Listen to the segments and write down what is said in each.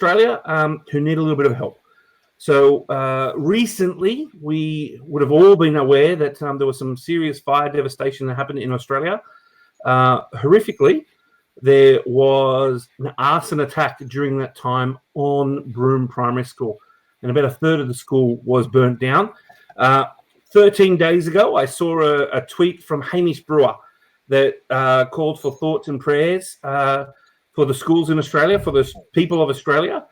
Australia who need a little bit of help. So recently, we would have all been aware that there was some serious fire devastation that happened in Australia. Horrifically, there was an arson attack during that time on Broome Primary School, and about a third of the school was burnt down. 13 days ago, I saw a tweet from Hamish Brewer that called for thoughts and prayers for the schools in Australia, for the people of Australia.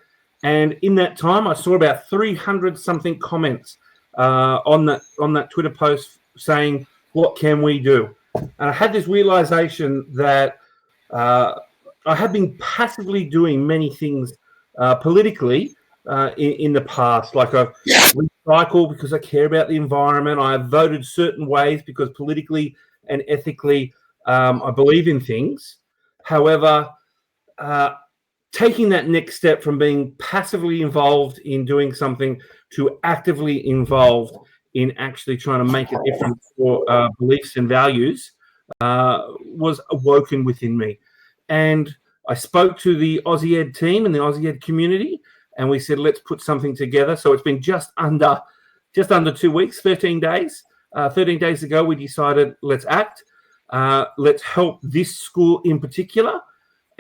And in that time, I saw about 300-something comments on that Twitter post saying, "What can we do?" And I had this realization that I have been passively doing many things politically in the past. Like I recycle because I care about the environment. I have voted certain ways because politically and ethically I believe in things. However, taking that next step from being passively involved in doing something to actively involved in actually trying to make a difference for beliefs and values was awoken within me. And I spoke to the aussieED team and the aussieED community, and we said, let's put something together. So it's been just under 2 weeks, 13 days. 13 days ago, we decided, let's act. Let's help this school in particular.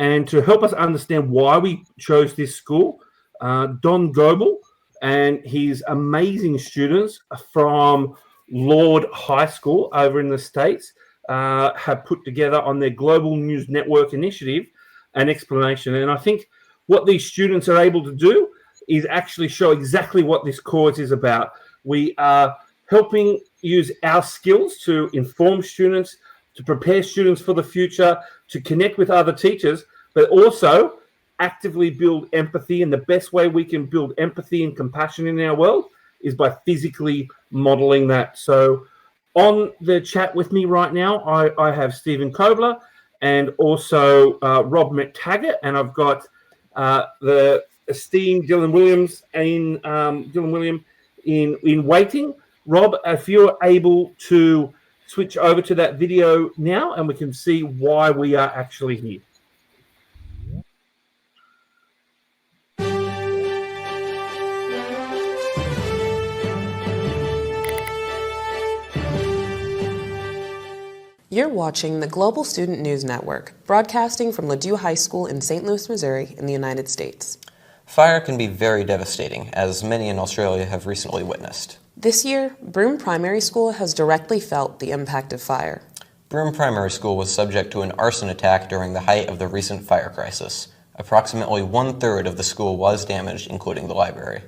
And to help us understand why we chose this school, Don Goebel and his amazing students from Lord High School over in the States have put together on their Global News Network initiative an explanation. And I think what these students are able to do is actually show exactly what this cause is about. We are helping use our skills to inform students, to prepare students for the future, to connect with other teachers, but also actively build empathy. And the best way we can build empathy and compassion in our world is by physically modeling that. So on the chat with me right now, I have Stephen Kobler and also Rob McTaggart, and I've got the esteemed Dylan William in waiting. Rob, if you're able to switch over to that video now, and we can see why we are actually here. You're watching the Global Student News Network, broadcasting from Ladue High School in St. Louis, Missouri, in the United States. Fire can be very devastating, as many in Australia have recently witnessed. This year, Broome Primary School has directly felt the impact of fire. Broome Primary School was subject to an arson attack during the height of the recent fire crisis. Approximately 1/3 of the school was damaged, including the library.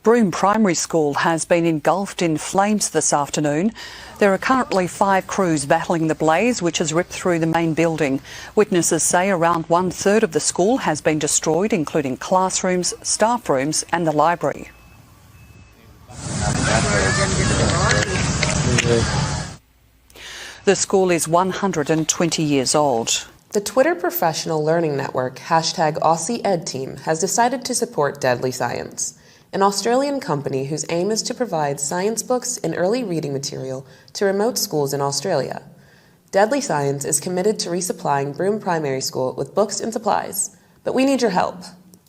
Broome Primary School has been engulfed in flames this afternoon. There are currently 5 crews battling the blaze, which has ripped through the main building. Witnesses say around 1/3 of the school has been destroyed, including classrooms, staff rooms and the library. The school is 120 years old. The Twitter Professional Learning Network #AussieED team has decided to support Deadly Science, an Australian company whose aim is to provide science books and early reading material to remote schools in Australia. Deadly Science is committed to resupplying Broome Primary School with books and supplies, but we need your help.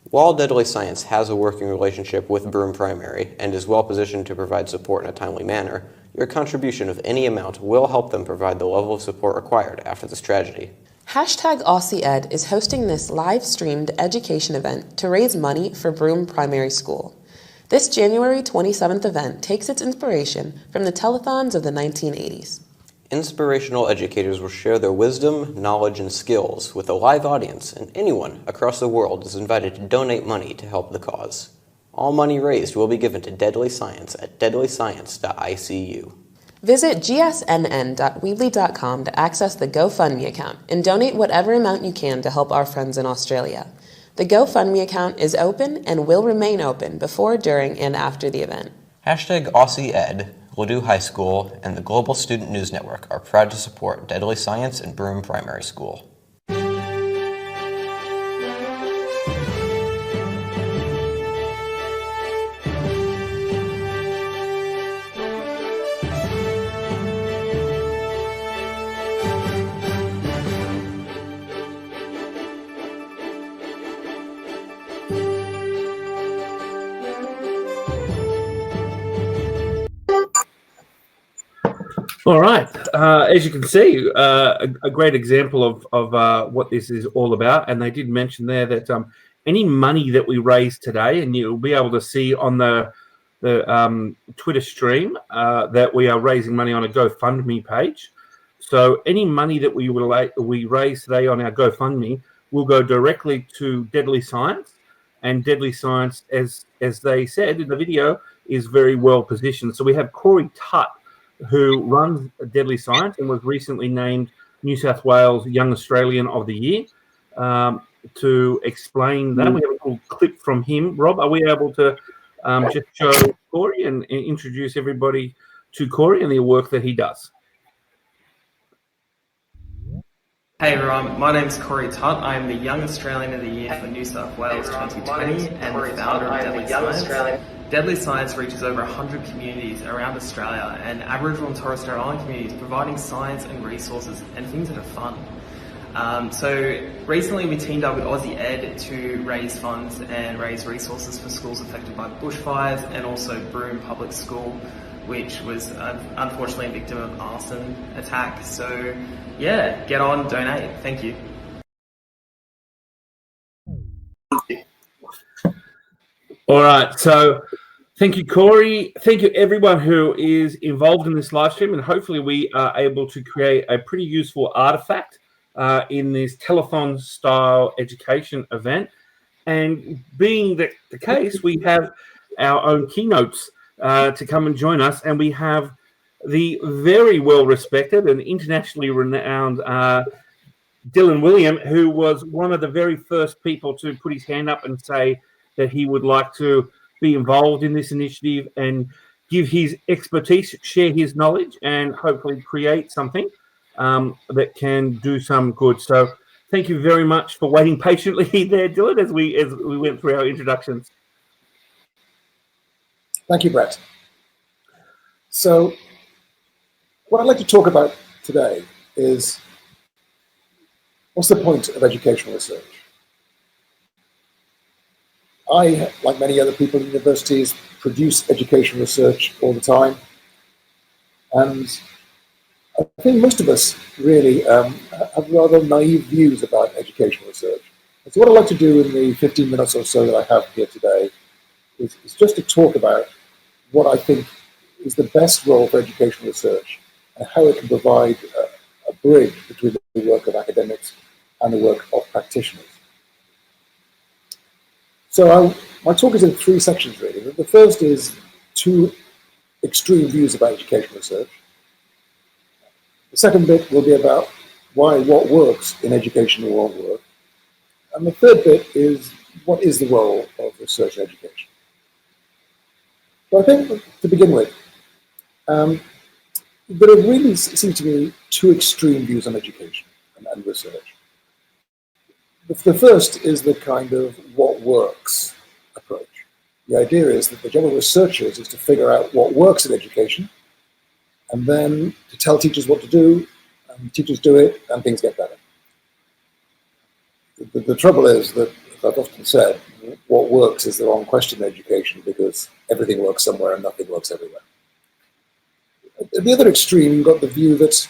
While Deadly Science has a working relationship with Broome Primary and is well positioned to provide support in a timely manner, your contribution of any amount will help them provide the level of support required after this tragedy. #AussieED is hosting this live-streamed education event to raise money for Broome Primary School. This January 27th event takes its inspiration from the telethons of the 1980s. Inspirational educators will share their wisdom, knowledge, and skills with a live audience, and anyone across the world is invited to donate money to help the cause. All money raised will be given to Deadly Science at deadlyscience.icu. Visit gsnn.weebly.com to access the GoFundMe account and donate whatever amount you can to help our friends in Australia. The GoFundMe account is open and will remain open before, during, and after the event. #AussieED, Ladue High School, and the Global Student News Network are proud to support Deadly Science and Broome Primary School. All right. As you can see, a great example of what this is all about. And they did mention there that any money that we raise today, and you'll be able to see on the Twitter stream that we are raising money on a GoFundMe page. So any money that we raise today on our GoFundMe will go directly to Deadly Science. And Deadly Science, as they said in the video, is very well positioned. So we have Corey Tutt, who runs Deadly Science and was recently named New South Wales Young Australian of the Year. To explain that, we have a little clip from him. Rob, are we able to just show Corey and introduce everybody to Corey and the work that he does? Hey everyone, my name's Corey Tutt. I am the Young Australian of the Year for New South Wales 2020 and the founder of Deadly Science. Deadly Science reaches over 100 communities around Australia and Aboriginal and Torres Strait Island communities, providing science and resources and things that are fun. So recently we teamed up with aussieED to raise funds and raise resources for schools affected by bushfires, and also Broome Public School, which was unfortunately a victim of arson attack. So yeah, get on, donate. Thank you. All right, so thank you, Corey. Thank you, everyone who is involved in this live stream, and hopefully we are able to create a pretty useful artifact in this telethon-style education event. And being the case, we have our own keynotes to come and join us, and we have the very well-respected and internationally renowned Dylan William, who was one of the very first people to put his hand up and say that he would like to be involved in this initiative and give his expertise, share his knowledge, and hopefully create something that can do some good. So thank you very much for waiting patiently there, Dylan, as we went through our introductions. Thank you, Brett. So what I'd like to talk about today is, what's the point of educational research? I, like many other people in universities, produce educational research all the time. And I think most of us really have rather naive views about educational research. And so what I'd like to do in the 15 minutes or so that I have here today is just to talk about what I think is the best role for educational research and how it can provide a bridge between the work of academics and the work of practitioners. So my talk is in three sections, really. The first is two extreme views about educational research. The second bit will be about why what works in education won't work. And the third bit is, what is the role of research in education? So I think, to begin with, there really seem to be two extreme views on education and research. The first is the kind of what works approach. The idea is that the job of researchers is to figure out what works in education, and then to tell teachers what to do, and teachers do it, and things get better. The trouble is that, as I've often said, what works is the wrong question in education, because everything works somewhere and nothing works everywhere. At the other extreme, you've got the view that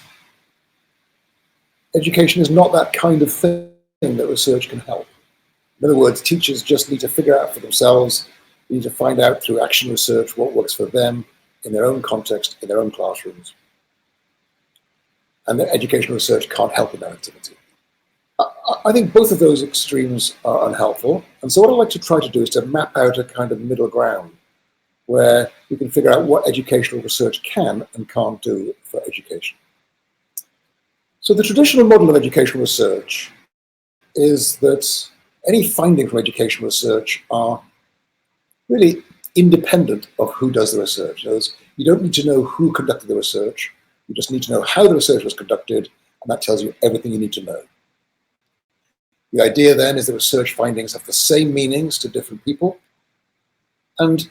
education is not that kind of thing that research can help. In other words, teachers just need to figure out for themselves, need to find out through action research what works for them in their own context, in their own classrooms. And that educational research can't help in that activity. I think both of those extremes are unhelpful. And so what I'd like to try to do is to map out a kind of middle ground where we can figure out what educational research can and can't do for education. So the traditional model of educational research is that any findings from educational research are really independent of who does the research. In other words, you don't need to know who conducted the research, you just need to know how the research was conducted, and that tells you everything you need to know. The idea then is that research findings have the same meanings to different people, and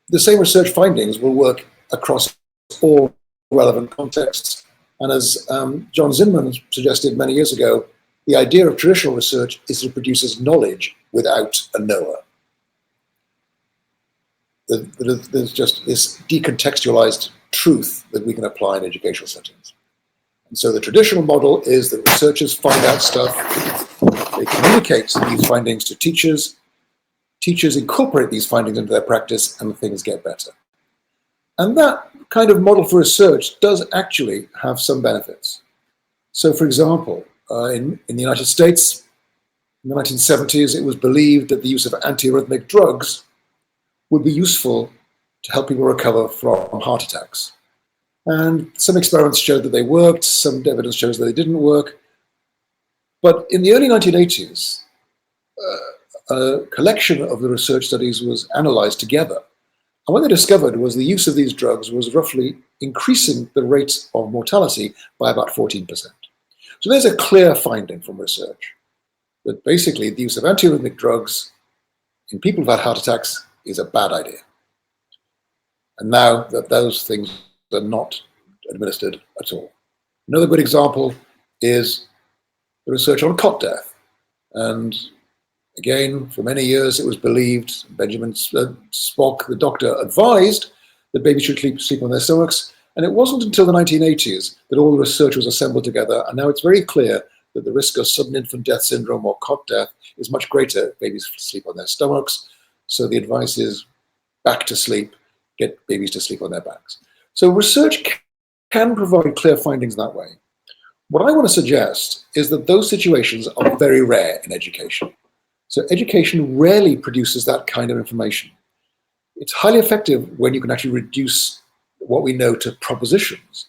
the same research findings will work across all relevant contexts. And as John Zinman suggested many years ago, the idea of traditional research is that it produces knowledge without a knower. There's just this decontextualized truth that we can apply in educational settings. And so the traditional model is that researchers find out stuff, they communicate these findings to teachers, teachers incorporate these findings into their practice, and things get better. And that kind of model for research does actually have some benefits. So for example, in the United States, in the 1970s, it was believed that the use of antiarrhythmic drugs would be useful to help people recover from heart attacks. And some experiments showed that they worked, some evidence shows that they didn't work. But in the early 1980s, a collection of the research studies was analyzed together. And what they discovered was the use of these drugs was roughly increasing the rate of mortality by about 14%. So there's a clear finding from research that basically the use of antiarrhythmic drugs in people who've had heart attacks is a bad idea. And now that those things are not administered at all. Another good example is the research on cot death. And again, for many years it was believed, Benjamin Spock, the doctor, advised that babies should sleep on their stomachs. And it wasn't until the 1980s that all the research was assembled together. And now it's very clear that the risk of sudden infant death syndrome or cot death is much greater if babies sleep on their stomachs. So the advice is back to sleep, get babies to sleep on their backs. So research can provide clear findings that way. What I want to suggest is that those situations are very rare in education. So education rarely produces that kind of information. It's highly effective when you can actually reduce what we know to propositions.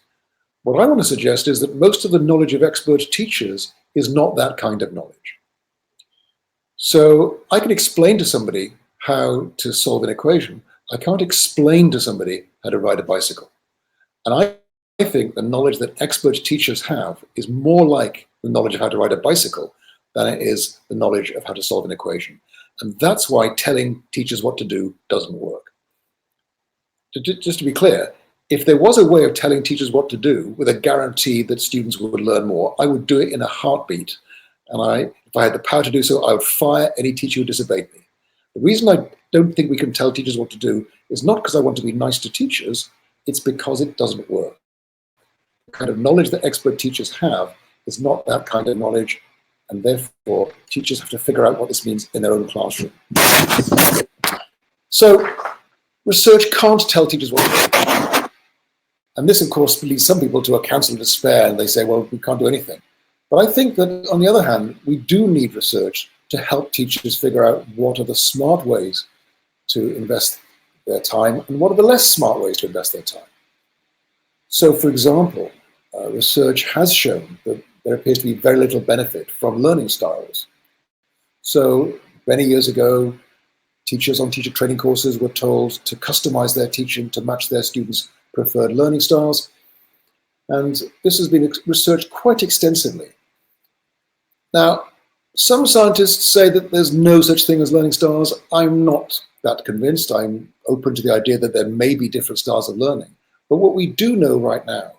What I want to suggest is that most of the knowledge of expert teachers is not that kind of knowledge. So I can explain to somebody how to solve an equation. I can't explain to somebody how to ride a bicycle. And I think the knowledge that expert teachers have is more like the knowledge of how to ride a bicycle than it is the knowledge of how to solve an equation. And that's why telling teachers what to do doesn't work. Just to be clear, if there was a way of telling teachers what to do with a guarantee that students would learn more, I would do it in a heartbeat. And if I had the power to do so, I would fire any teacher who disobeyed me. The reason I don't think we can tell teachers what to do is not because I want to be nice to teachers, it's because it doesn't work. The kind of knowledge that expert teachers have is not that kind of knowledge, and therefore teachers have to figure out what this means in their own classroom. So research can't tell teachers what to do. And this, of course, leads some people to a council of despair, and they say, well, we can't do anything. But I think that, on the other hand, we do need research to help teachers figure out what are the smart ways to invest their time and what are the less smart ways to invest their time. So, for example, research has shown that there appears to be very little benefit from learning styles. So, many years ago, teachers on teacher training courses were told to customize their teaching to match their students' preferred learning styles. And this has been researched quite extensively. Now, some scientists say that there's no such thing as learning styles. I'm not that convinced. I'm open to the idea that there may be different styles of learning. But what we do know right now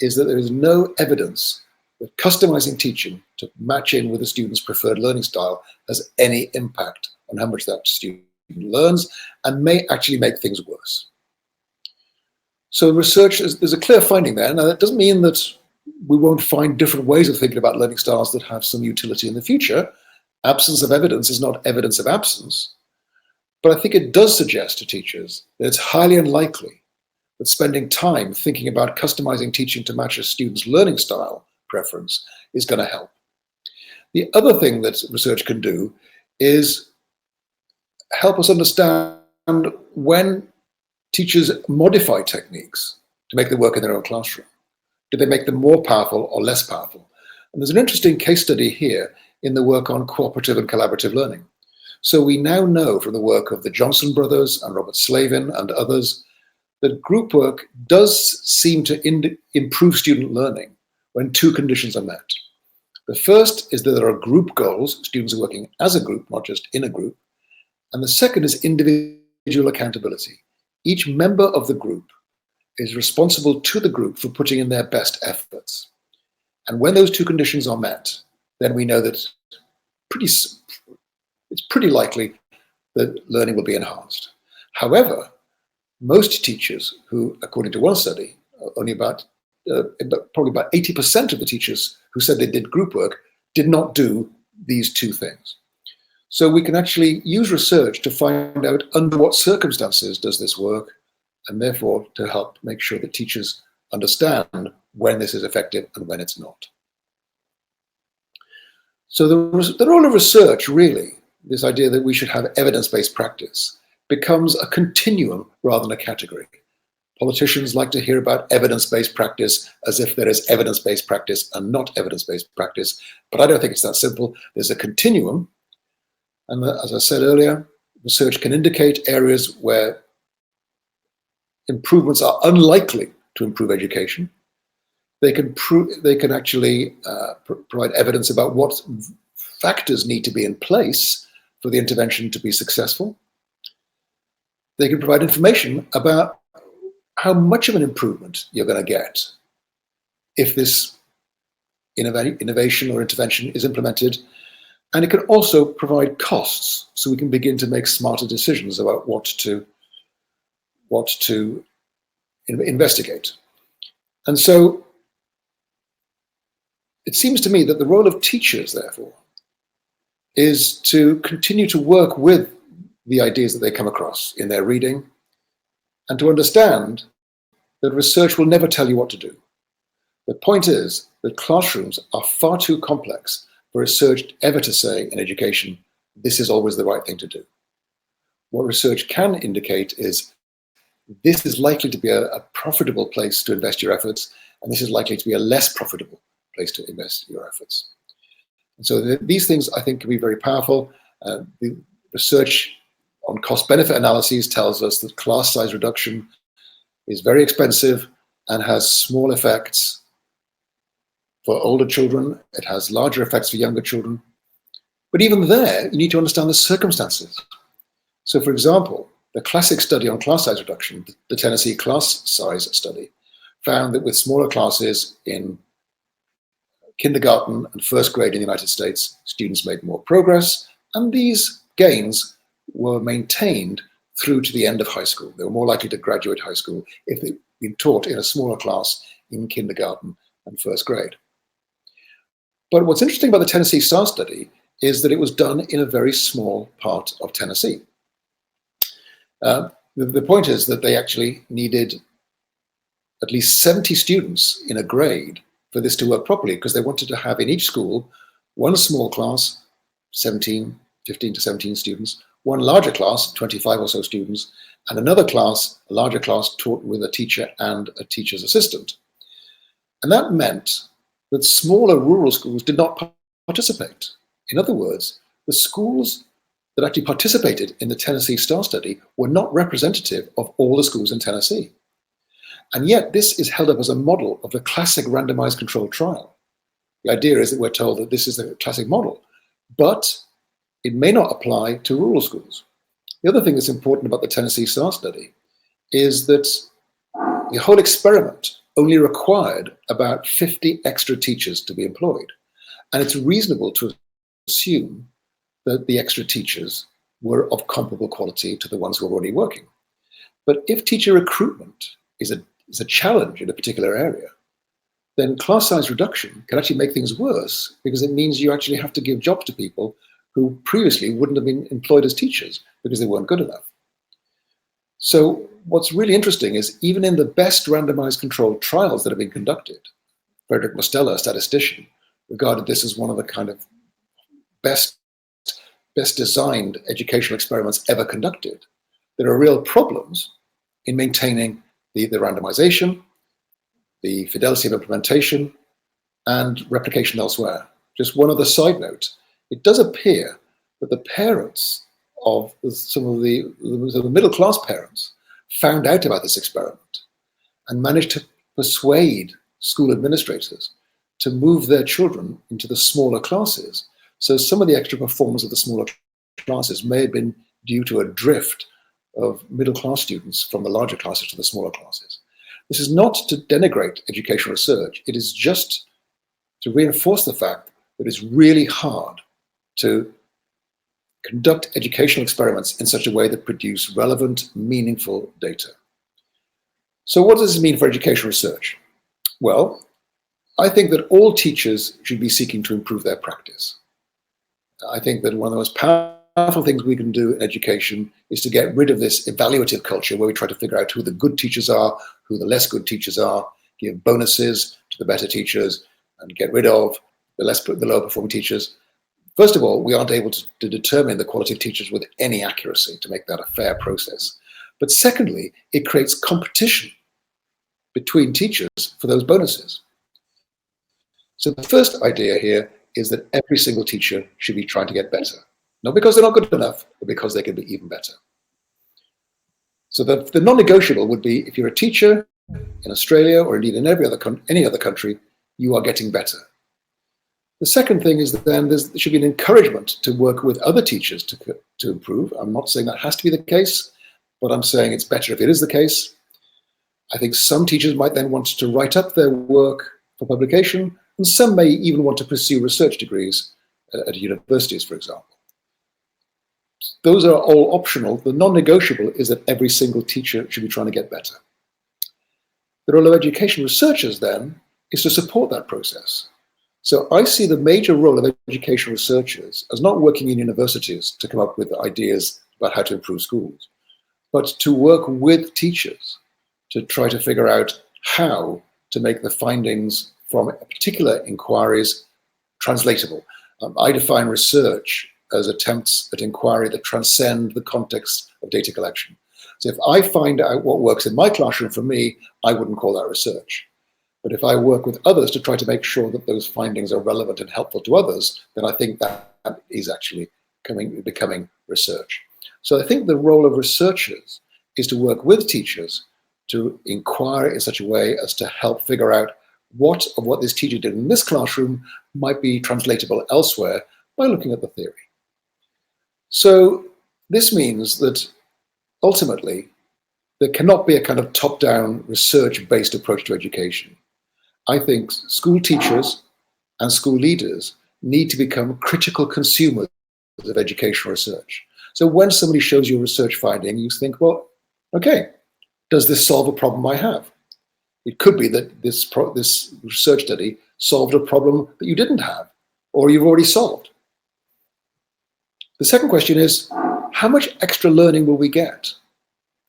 is that there is no evidence that customizing teaching to match in with a student's preferred learning style has any impact on how much that student learns and may actually make things worse. So research, there's a clear finding there. Now, that doesn't mean that we won't find different ways of thinking about learning styles that have some utility in the future. Absence of evidence is not evidence of absence. But I think it does suggest to teachers that it's highly unlikely that spending time thinking about customizing teaching to match a student's learning style preference is going to help. The other thing that research can do is help us understand when teachers modify techniques to make them work in their own classroom. Do they make them more powerful or less powerful? And there's an interesting case study here in the work on cooperative and collaborative learning. So we now know from the work of the Johnson brothers and Robert Slavin and others that group work does seem to improve student learning when two conditions are met. The first is that there are group goals, students are working as a group, not just in a group. And the second is individual accountability. Each member of the group is responsible to the group for putting in their best efforts. And when those two conditions are met, then we know that it's pretty likely that learning will be enhanced. However, most teachers who, according to one study, only probably about 80% of the teachers who said they did group work did not do these two things. So we can actually use research to find out under what circumstances does this work, and therefore to help make sure that teachers understand when this is effective and when it's not. So the role of research, really, this idea that we should have evidence-based practice, becomes a continuum rather than a category. Politicians like to hear about evidence-based practice as if there is evidence-based practice and not evidence-based practice, but I don't think it's that simple. There's a continuum, and as I said earlier, research can indicate areas where improvements are unlikely to improve education. They can actually provide evidence about what factors need to be in place for the intervention to be successful. They can provide information about how much of an improvement you're going to get if this innovation or intervention is implemented. And it can also provide costs, so we can begin to make smarter decisions about what to investigate. And so it seems to me that the role of teachers, therefore, is to continue to work with the ideas that they come across in their reading, and to understand that research will never tell you what to do. The point is that classrooms are far too complex for research ever to say in education, this is always the right thing to do. What research can indicate is this is likely to be a profitable place to invest your efforts, and this is likely to be a less profitable place to invest your efforts. And so these things, I think, can be very powerful. The research on cost-benefit analyses tells us that class size reduction is very expensive and has small effects for older children. It has larger effects for younger children. But even there, you need to understand the circumstances. So, for example, the classic study on class size reduction, the Tennessee class size study, found that with smaller classes in kindergarten and first grade in the United States, students made more progress, and these gains were maintained through to the end of high school. They were more likely to graduate high school if they'd been taught in a smaller class in kindergarten and first grade. But what's interesting about the Tennessee STAR study is that it was done in a very small part of Tennessee. The point is that they actually needed at least 70 students in a grade for this to work properly, because they wanted to have in each school one small class, 15 to 17 students, one larger class, 25 or so students, and another class, a larger class, taught with a teacher and a teacher's assistant. And that meant that smaller rural schools did not participate. In other words, the schools that actually participated in the Tennessee STAR study were not representative of all the schools in Tennessee. And yet this is held up as a model of the classic randomized controlled trial. The idea is that we're told that this is the classic model, but it may not apply to rural schools. The other thing that's important about the Tennessee STAR study is that the whole experiment only required about 50 extra teachers to be employed. And it's reasonable to assume that the extra teachers were of comparable quality to the ones who were already working. But if teacher recruitment is a challenge in a particular area, then class size reduction can actually make things worse, because it means you actually have to give jobs to people who previously wouldn't have been employed as teachers because they weren't good enough. So what's really interesting is even in the best randomized controlled trials that have been conducted, Frederick Mostella, a statistician, regarded this as one of the kind of best designed educational experiments ever conducted. There are real problems in maintaining the randomization, the fidelity of implementation, and replication elsewhere. Just one other side note, it does appear that the parents of some of the middle-class parents found out about this experiment and managed to persuade school administrators to move their children into the smaller classes. So some of the extra performance of the smaller classes may have been due to a drift of middle-class students from the larger classes to the smaller classes. This is not to denigrate educational research. It is just to reinforce the fact that it's really hard to conduct educational experiments in such a way that produce relevant, meaningful data. So what does this mean for education research? Well, I think that all teachers should be seeking to improve their practice. I think that one of the most powerful things we can do in education is to get rid of this evaluative culture where we try to figure out who the good teachers are, who the less good teachers are, give bonuses to the better teachers, and get rid of the lower performing teachers. First of all, we aren't able to determine the quality of teachers with any accuracy to make that a fair process. But secondly, it creates competition between teachers for those bonuses. So the first idea here is that every single teacher should be trying to get better. Not because they're not good enough, but because they can be even better. So the non-negotiable would be, if you're a teacher in Australia or indeed in any other country, you are getting better. The second thing is that then there should be an encouragement to work with other teachers to improve. I'm not saying that has to be the case, but I'm saying it's better if it is the case. I think some teachers might then want to write up their work for publication, and some may even want to pursue research degrees at universities, for example. Those are all optional. The non-negotiable is that every single teacher should be trying to get better. The role of education researchers then is to support that process. So I see the major role of education researchers as not working in universities to come up with ideas about how to improve schools, but to work with teachers to try to figure out how to make the findings from particular inquiries translatable. I define research as attempts at inquiry that transcend the context of data collection. So if I find out what works in my classroom for me, I wouldn't call that research. But if I work with others to try to make sure that those findings are relevant and helpful to others, then I think that is actually becoming research. So I think the role of researchers is to work with teachers to inquire in such a way as to help figure out what of what this teacher did in this classroom might be translatable elsewhere by looking at the theory. So this means that ultimately there cannot be a kind of top-down research-based approach to education. I think school teachers and school leaders need to become critical consumers of educational research. So when somebody shows you a research finding, you think, well, okay, does this solve a problem I have? It could be that this research study solved a problem that you didn't have or you've already solved. The second question is, how much extra learning will we get?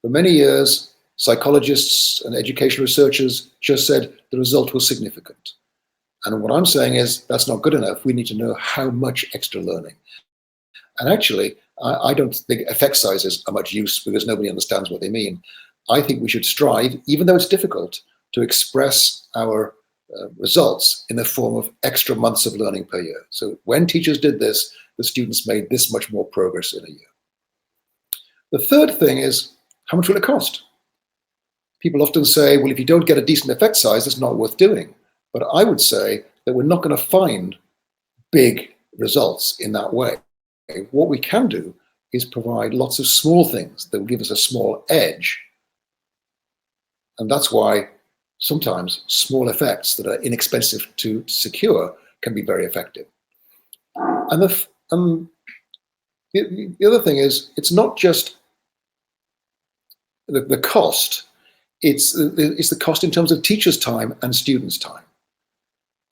For many years, psychologists and education researchers just said the result was significant. And what I'm saying is that's not good enough. We need to know how much extra learning. And actually, I don't think effect sizes are much use because nobody understands what they mean. I think we should strive, even though it's difficult, to express our results in the form of extra months of learning per year. So when teachers did this, the students made this much more progress in a year. The third thing is, how much will it cost? People often say, well, if you don't get a decent effect size, it's not worth doing. But I would say that we're not going to find big results in that way. What we can do is provide lots of small things that will give us a small edge. And that's why sometimes small effects that are inexpensive to secure can be very effective. And the other thing is, it's not just the cost, it's the cost in terms of teachers' time and students' time.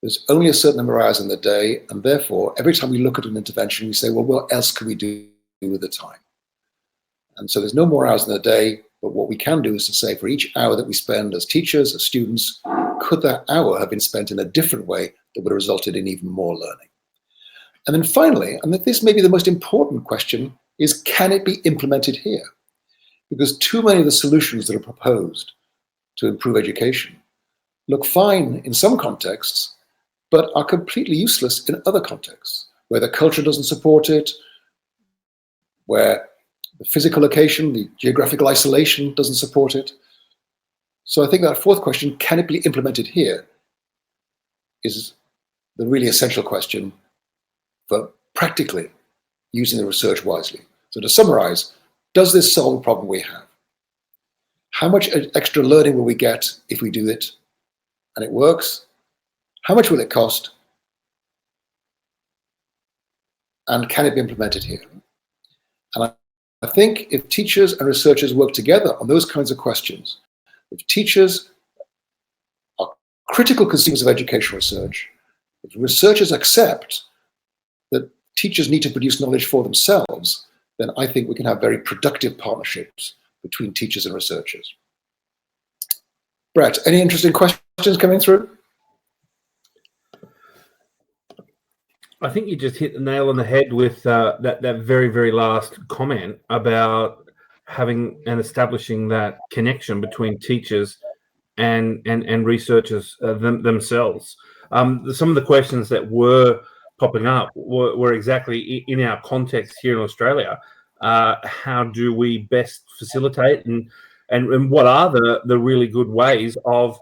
There's only a certain number of hours in the day, and therefore, every time we look at an intervention, we say, well, what else can we do with the time? And so there's no more hours in the day, but what we can do is to say, for each hour that we spend as teachers, as students, could that hour have been spent in a different way that would have resulted in even more learning? And then finally, and this may be the most important question, is can it be implemented here? Because too many of the solutions that are proposed to improve education look fine in some contexts, but are completely useless in other contexts, where the culture doesn't support it, where the physical location, the geographical isolation doesn't support it. So I think that fourth question, can it be implemented here, is the really essential question for practically using the research wisely. So to summarize, does this solve the problem we have? How much extra learning will we get if we do it and it works? How much will it cost? And can it be implemented here? And I think if teachers and researchers work together on those kinds of questions, If teachers are critical consumers of educational research, if researchers accept that teachers need to produce knowledge for themselves, then I think we can have very productive partnerships between teachers and researchers. Brett, any interesting questions coming through? I think you just hit the nail on the head with that very, very last comment about having and establishing that connection between teachers and researchers themselves. Some of the questions that were popping up were exactly in our context here in Australia. How do we best facilitate and what are the really good ways of,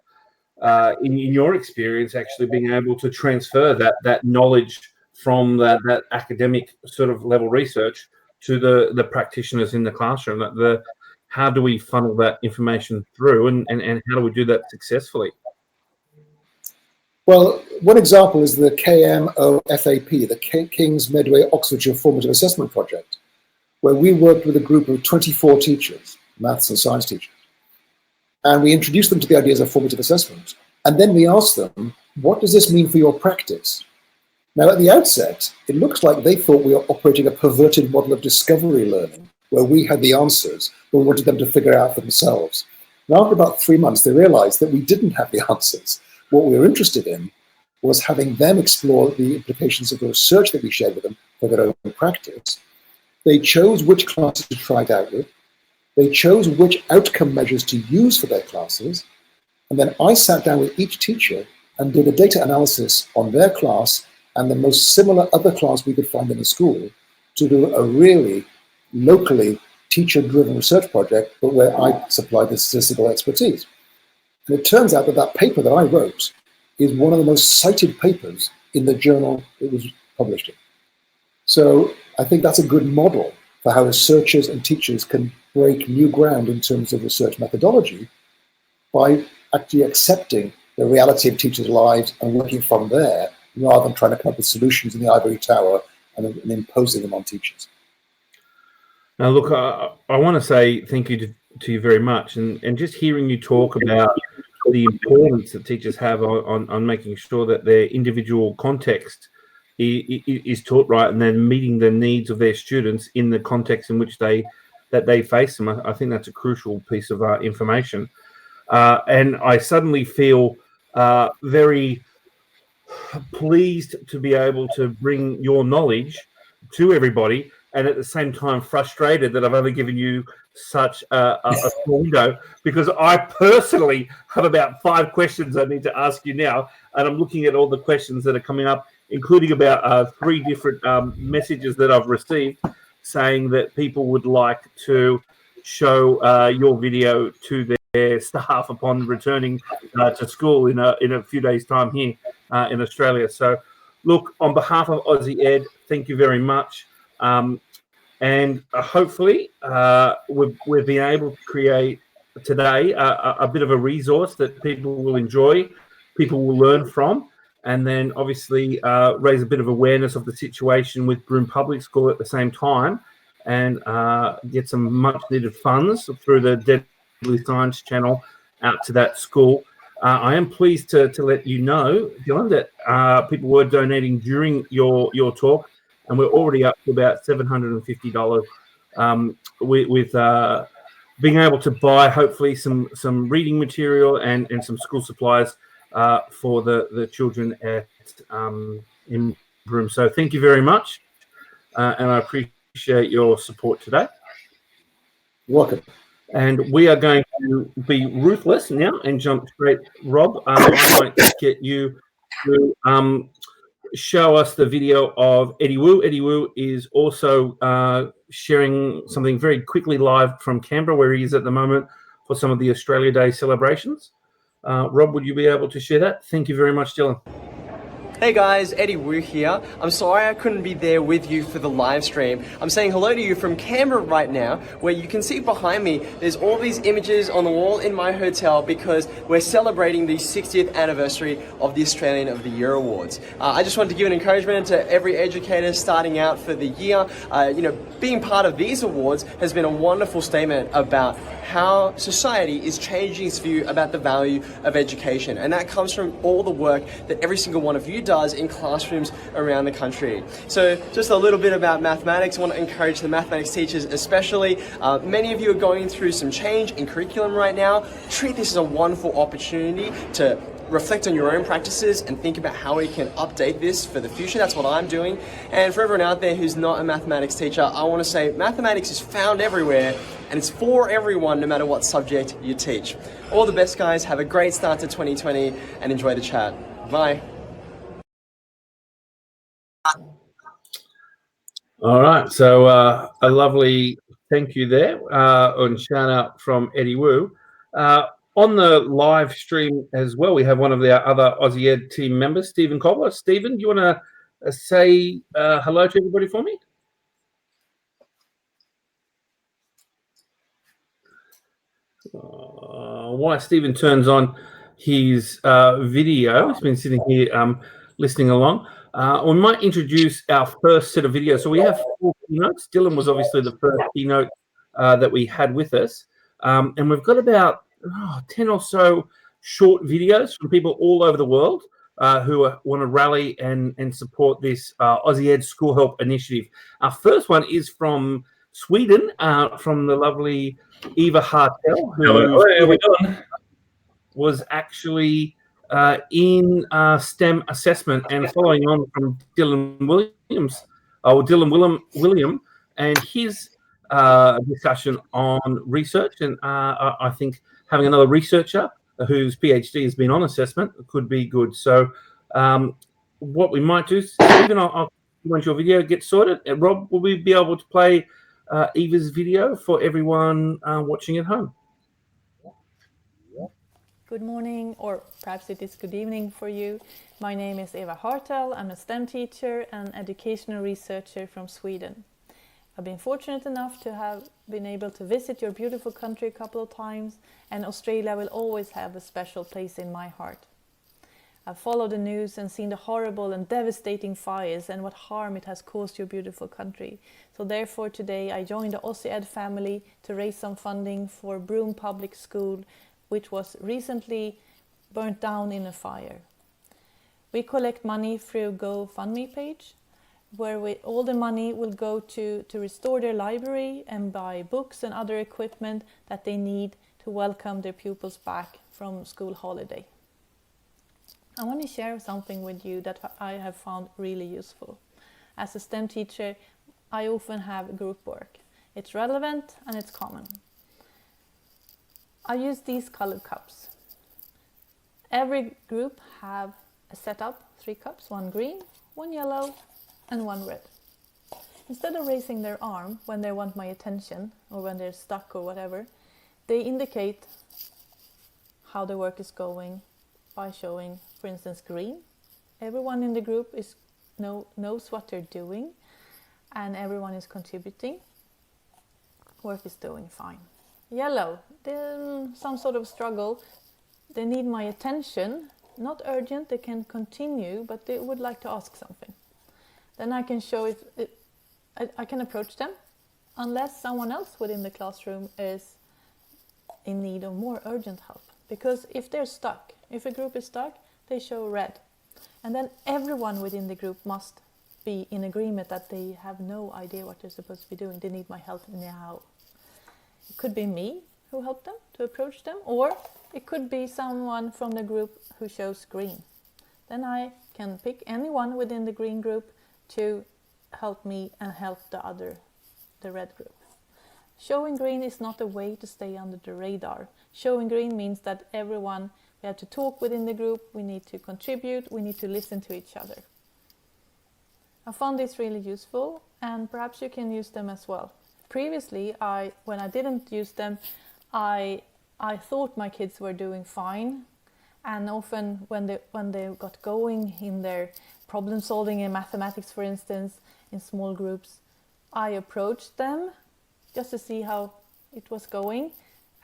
in your experience, actually being able to transfer that knowledge from that academic sort of level research to the practitioners in the classroom? How do we funnel that information through and how do we do that successfully? Well, one example is the KMOFAP, the King's Medway Oxfordshire Formative Assessment Project, where we worked with a group of 24 teachers, maths and science teachers. And we introduced them to the ideas of formative assessment. And then we asked them, what does this mean for your practice? Now, at the outset, it looks like they thought we were operating a perverted model of discovery learning, where we had the answers, but we wanted them to figure it out for themselves. And after about 3 months, they realized that we didn't have the answers. What we were interested in was having them explore the implications of the research that we shared with them for their own practice. They chose which classes to try it out with. They chose which outcome measures to use for their classes. And then I sat down with each teacher and did a data analysis on their class and the most similar other class we could find in the school to do a really locally teacher-driven research project, but where I supplied the statistical expertise. And it turns out that that paper that I wrote is one of the most cited papers in the journal it was published in. So I think that's a good model for how researchers and teachers can break new ground in terms of research methodology by actually accepting the reality of teachers' lives and working from there, rather than trying to come up with solutions in the ivory tower and imposing them on teachers. Now, look, I want to say thank you to you very much. And just hearing you talk about the importance that teachers have on making sure that their individual context is taught right and then meeting the needs of their students in the context in which they face them. I think that's a crucial piece of information. And I suddenly feel very pleased to be able to bring your knowledge to everybody, and at the same time frustrated that I've only given you such a small window, because I personally have about 5 questions I need to ask you now, and I'm looking at all the questions that are coming up, including about 3 different messages that I've received saying that people would like to show your video to their staff upon returning to school in a few days' time here in Australia. So, look, on behalf of aussieED, thank you very much. And hopefully we've been able to create today a bit of a resource that people will enjoy, people will learn from, and then obviously raise a bit of awareness of the situation with Broome Public School at the same time, and get some much needed funds through the Deadly Science channel out to that school. I am pleased to let you know, Dylan, that people were donating during your talk, and we're already up to about $750 with being able to buy hopefully some reading material and some school supplies for the children at in Broome. So thank you very much, and I appreciate your support today. You're welcome. And we are going to be ruthless now and jump straight. Rob, I might get you to show us the video of Eddie Wu. Eddie Wu is also sharing something very quickly live from Canberra, where he is at the moment for some of the Australia Day celebrations. Rob, would you be able to share that? Thank you very much, Dylan. Hey guys, Eddie Wu here. I'm sorry I couldn't be there with you for the live stream. I'm saying hello to you from Canberra right now, where you can see behind me there's all these images on the wall in my hotel because we're celebrating the 60th anniversary of the Australian of the Year Awards. I just wanted to give an encouragement to every educator starting out for the year. Being part of these awards has been a wonderful statement about how society is changing its view about the value of education, and that comes from all the work that every single one of you does in classrooms around the country. So just a little bit about mathematics. I want to encourage the mathematics teachers especially. Many of you are going through some change in curriculum right now. Treat this as a wonderful opportunity to reflect on your own practices and think about how we can update this for the future. That's what I'm doing. And for everyone out there who's not a mathematics teacher, I want to say mathematics is found everywhere and it's for everyone no matter what subject you teach. All the best, guys. Have a great start to 2020 and enjoy the chat. Bye. All right, so a lovely thank you there and shout out from Eddie Wu. On the live stream as well, we have one of our other aussieED team members, Stephen Cobbler. Stephen, do you want to say hello to everybody for me? While Stephen turns on his video, he's been sitting here listening along. We might introduce our first set of videos. So we have 4 keynotes. Dylan was obviously the first keynote that we had with us. And we've got about 10 or so short videos from people all over the world who want to rally and support this aussieED School Help initiative. Our first one is from Sweden, from the lovely Eva Hartel, who was actually in STEM assessment, and following on from Dylan William and his discussion on research. And I think having another researcher whose PhD has been on assessment could be good. So what we might do, Stephen, once your video gets sorted, Rob, will we be able to play Eva's video for everyone watching at home? Good morning, or perhaps it is good evening for you. My name is Eva Hartel. I'm a STEM teacher and educational researcher from Sweden. I've been fortunate enough to have been able to visit your beautiful country a couple of times, and Australia will always have a special place in my heart. I've followed the news and seen the horrible and devastating fires and what harm it has caused your beautiful country. So therefore today I joined the aussieED family to raise some funding for Broome Public School, which was recently burnt down in a fire. We collect money through GoFundMe page, where all the money will go to restore their library and buy books and other equipment that they need to welcome their pupils back from school holiday. I want to share something with you that I have found really useful. As a STEM teacher, I often have group work. It's relevant and it's common. I use these colored cups. Every group have a setup, 3 cups, 1 green, 1 yellow, and 1 red. Instead of raising their arm when they want my attention or when they're stuck or whatever, they indicate how the work is going by showing, for instance, green. Everyone in the group knows what they're doing and everyone is contributing. Work is doing fine. Yellow, some sort of struggle. They need my attention, not urgent, they can continue, but they would like to ask something. Then I can show I can approach them, unless someone else within the classroom is in need of more urgent help. Because if they're stuck, if a group is stuck, they show red. And then everyone within the group must be in agreement that they have no idea what they're supposed to be doing. They need my help now. It could be me who helped them to approach them, or it could be someone from the group who shows green. Then I can pick anyone within the green group to help me and help the red group. Showing green is not a way to stay under the radar. Showing green means that everyone, we have to talk within the group, we need to contribute, we need to listen to each other. I found this really useful, and perhaps you can use them as well. Previously, when I didn't use them, I thought my kids were doing fine, And often when they got going in their problem solving in mathematics, for instance, in small groups, I approached them just to see how it was going,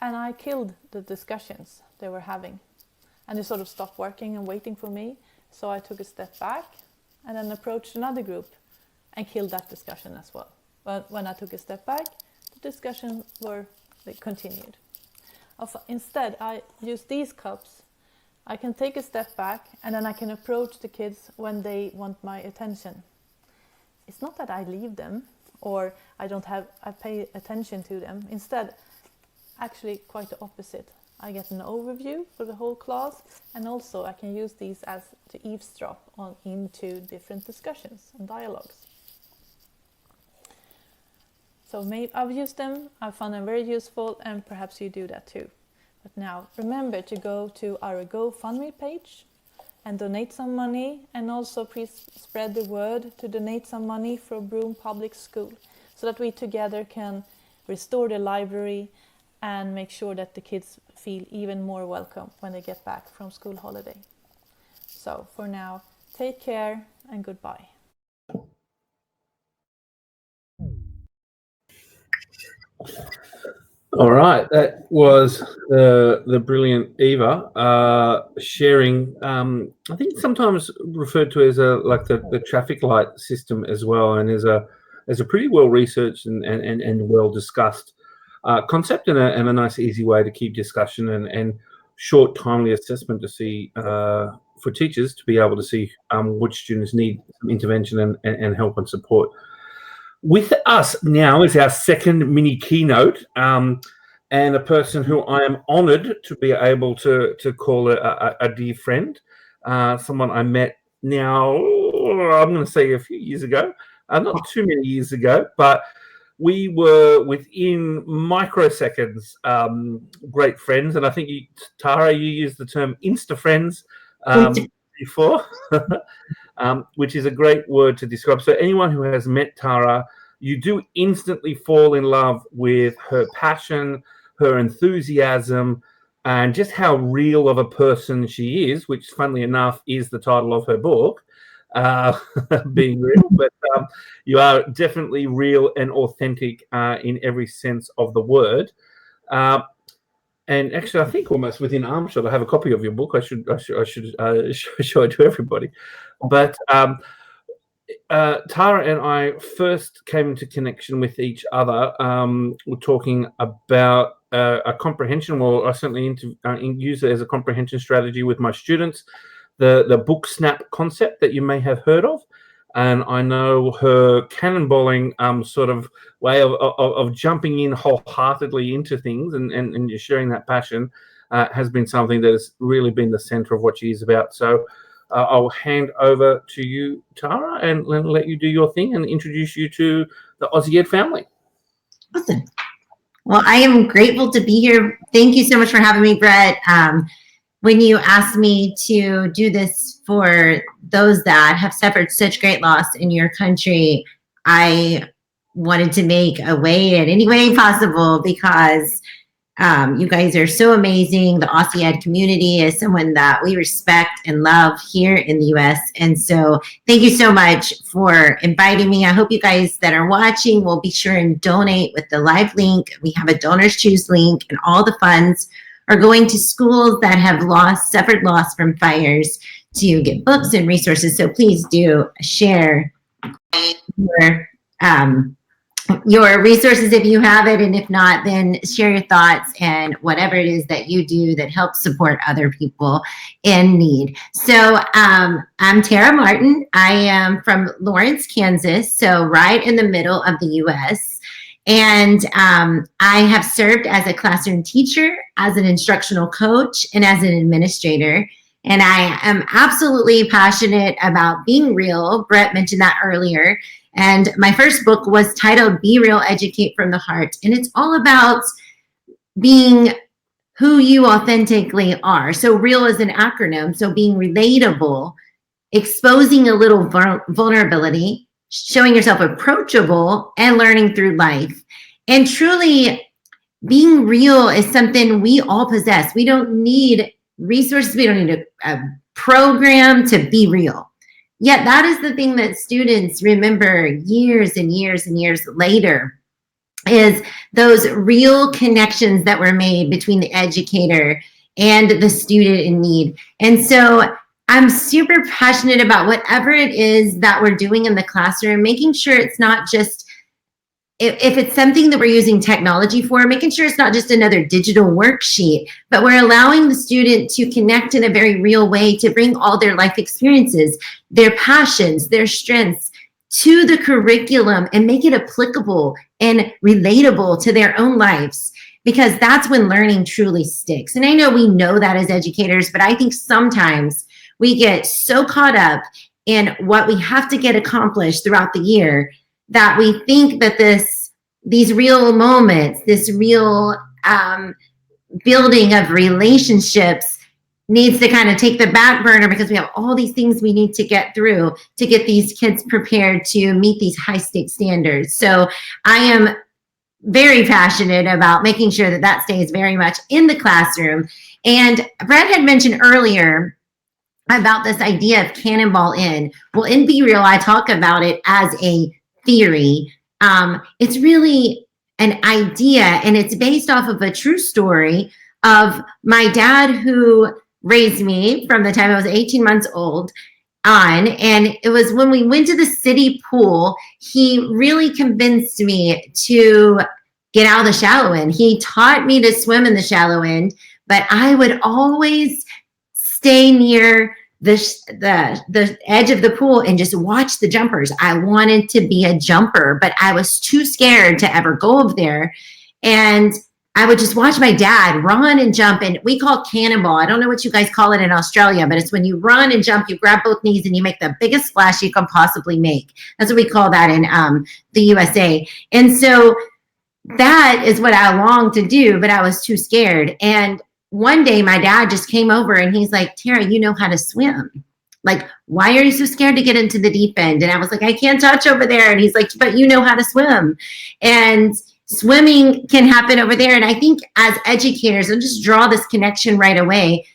and I killed the discussions they were having. And they sort of stopped working and waiting for me. So I took a step back and then approached another group and killed that discussion as well. But when I took a step back, the discussions continued. Instead, I used these cups. I can take a step back and then I can approach the kids when they want my attention. It's not that I leave them or I pay attention to them. Instead, actually quite the opposite. I get an overview for the whole class, and also I can use these to eavesdrop into different discussions and dialogues. So I've used them, I found them very useful, and perhaps you do that too. But now remember to go to our GoFundMe page and donate some money, and also please spread the word to donate some money for Broome Public School so that we together can restore the library and make sure that the kids feel even more welcome when they get back from school holiday. So for now, take care and goodbye. All right, that was the brilliant Eva sharing. I think sometimes referred to as the traffic light system as well, and as a pretty well researched and well discussed concept, and a nice easy way to keep discussion and short timely assessment to see for teachers to be able to see which students need intervention and help and support. With us now is our second mini keynote, and a person who I am honoured to be able to call a dear friend, someone I met now, I'm going to say a few years ago, not too many years ago, but we were within microseconds great friends, and I think Tara, you used the term Insta friends before. Which is a great word to describe. So anyone who has met Tara, you do instantly fall in love with her passion, her enthusiasm, and just how real of a person she is, which, funnily enough, is the title of her book, Being Real. But you are definitely real and authentic in every sense of the word. And actually, I think almost within armshot, I have a copy of your book. I should show it to everybody. But Tara and I first came into connection with each other. We're talking about a comprehension. Well, I certainly use it as a comprehension strategy with my students. The book snap concept that you may have heard of. And I know her cannonballing sort of way of jumping in wholeheartedly into things and sharing that passion has been something that has really been the center of what she is about. So I'll hand over to you, Tara, and let you do your thing and introduce you to the aussieED family. Awesome. Well, I am grateful to be here. Thank you so much for having me, Brett. When you asked me to do this for those that have suffered such great loss in your country, I wanted to make a way in any way possible because you guys are so amazing. The aussieED community is someone that we respect and love here in the US. And so thank you so much for inviting me. I hope you guys that are watching will be sure and donate with the live link. We have a Donors Choose link, and all the funds are going to schools that have suffered loss from fires to get books and resources. So please do share your resources if you have it, and if not, then share your thoughts and whatever it is that you do that helps support other people in need. So I'm Tara Martin. I am from Lawrence, Kansas, so right in the middle of the US. And I have served as a classroom teacher, as an instructional coach, and as an administrator. And I am absolutely passionate about being real. Brett mentioned that earlier. And my first book was titled Be Real, Educate from the Heart. And it's all about being who you authentically are. So real is an acronym. So being relatable, exposing a little vulnerability, showing yourself approachable, and learning through life. And truly, being real is something we all possess. We don't need resources. We don't need a program to be real. Yet that is the thing that students remember years and years and years later, is those real connections that were made between the educator and the student in need. And so I'm super passionate about whatever it is that we're doing in the classroom, making sure it's not just, if it's something that we're using technology for, making sure it's not just another digital worksheet, but we're allowing the student to connect in a very real way, to bring all their life experiences, their passions, their strengths to the curriculum and make it applicable and relatable to their own lives, because that's when learning truly sticks. And I know we know that as educators, but I think sometimes we get so caught up in what we have to get accomplished throughout the year that we think that these real moments, this real building of relationships needs to kind of take the back burner, because we have all these things we need to get through to get these kids prepared to meet these high stakes standards. So I am very passionate about making sure that that stays very much in the classroom. And Brett had mentioned earlier about this idea of cannonball in. Well, in Be Real, I talk about it as a theory. It's really an idea, and it's based off of a true story of my dad, who raised me from the time I was 18 months old on. And it was when we went to the city pool, he really convinced me to get out of the shallow end. He taught me to swim in the shallow end, but I would always stay near the edge of the pool and just watch the jumpers. I wanted to be a jumper, but I was too scared to ever go up there. And I would just watch my dad run and jump, and we call cannonball. I don't know what you guys call it in Australia, but it's when you run and jump, you grab both knees and you make the biggest splash you can possibly make. That's what we call that in the USA. And so that is what I longed to do, but I was too scared. And one day my dad just came over and he's like, Tara, you know how to swim. Like, why are you so scared to get into the deep end? And I was like, I can't touch over there. And he's like, but you know how to swim. And swimming can happen over there. And I think as educators, I'll just draw this connection right away.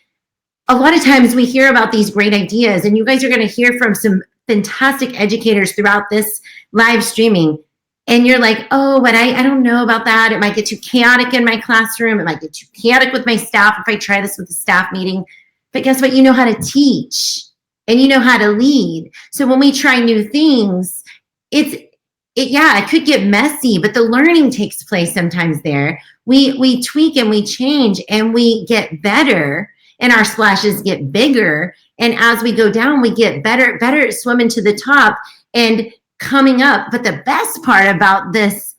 A lot of times we hear about these great ideas, and you guys are going to hear from some fantastic educators throughout this live streaming. And you're like, oh, but I don't know about that. It might get too chaotic in my classroom. It might get too chaotic with my staff if I try this with a staff meeting. But guess what? You know how to teach and you know how to lead. So when we try new things, it could get messy, but the learning takes place sometimes there. We tweak and we change and we get better, and our splashes get bigger. And as we go down, we get better at swimming to the top and coming up. But the best part about this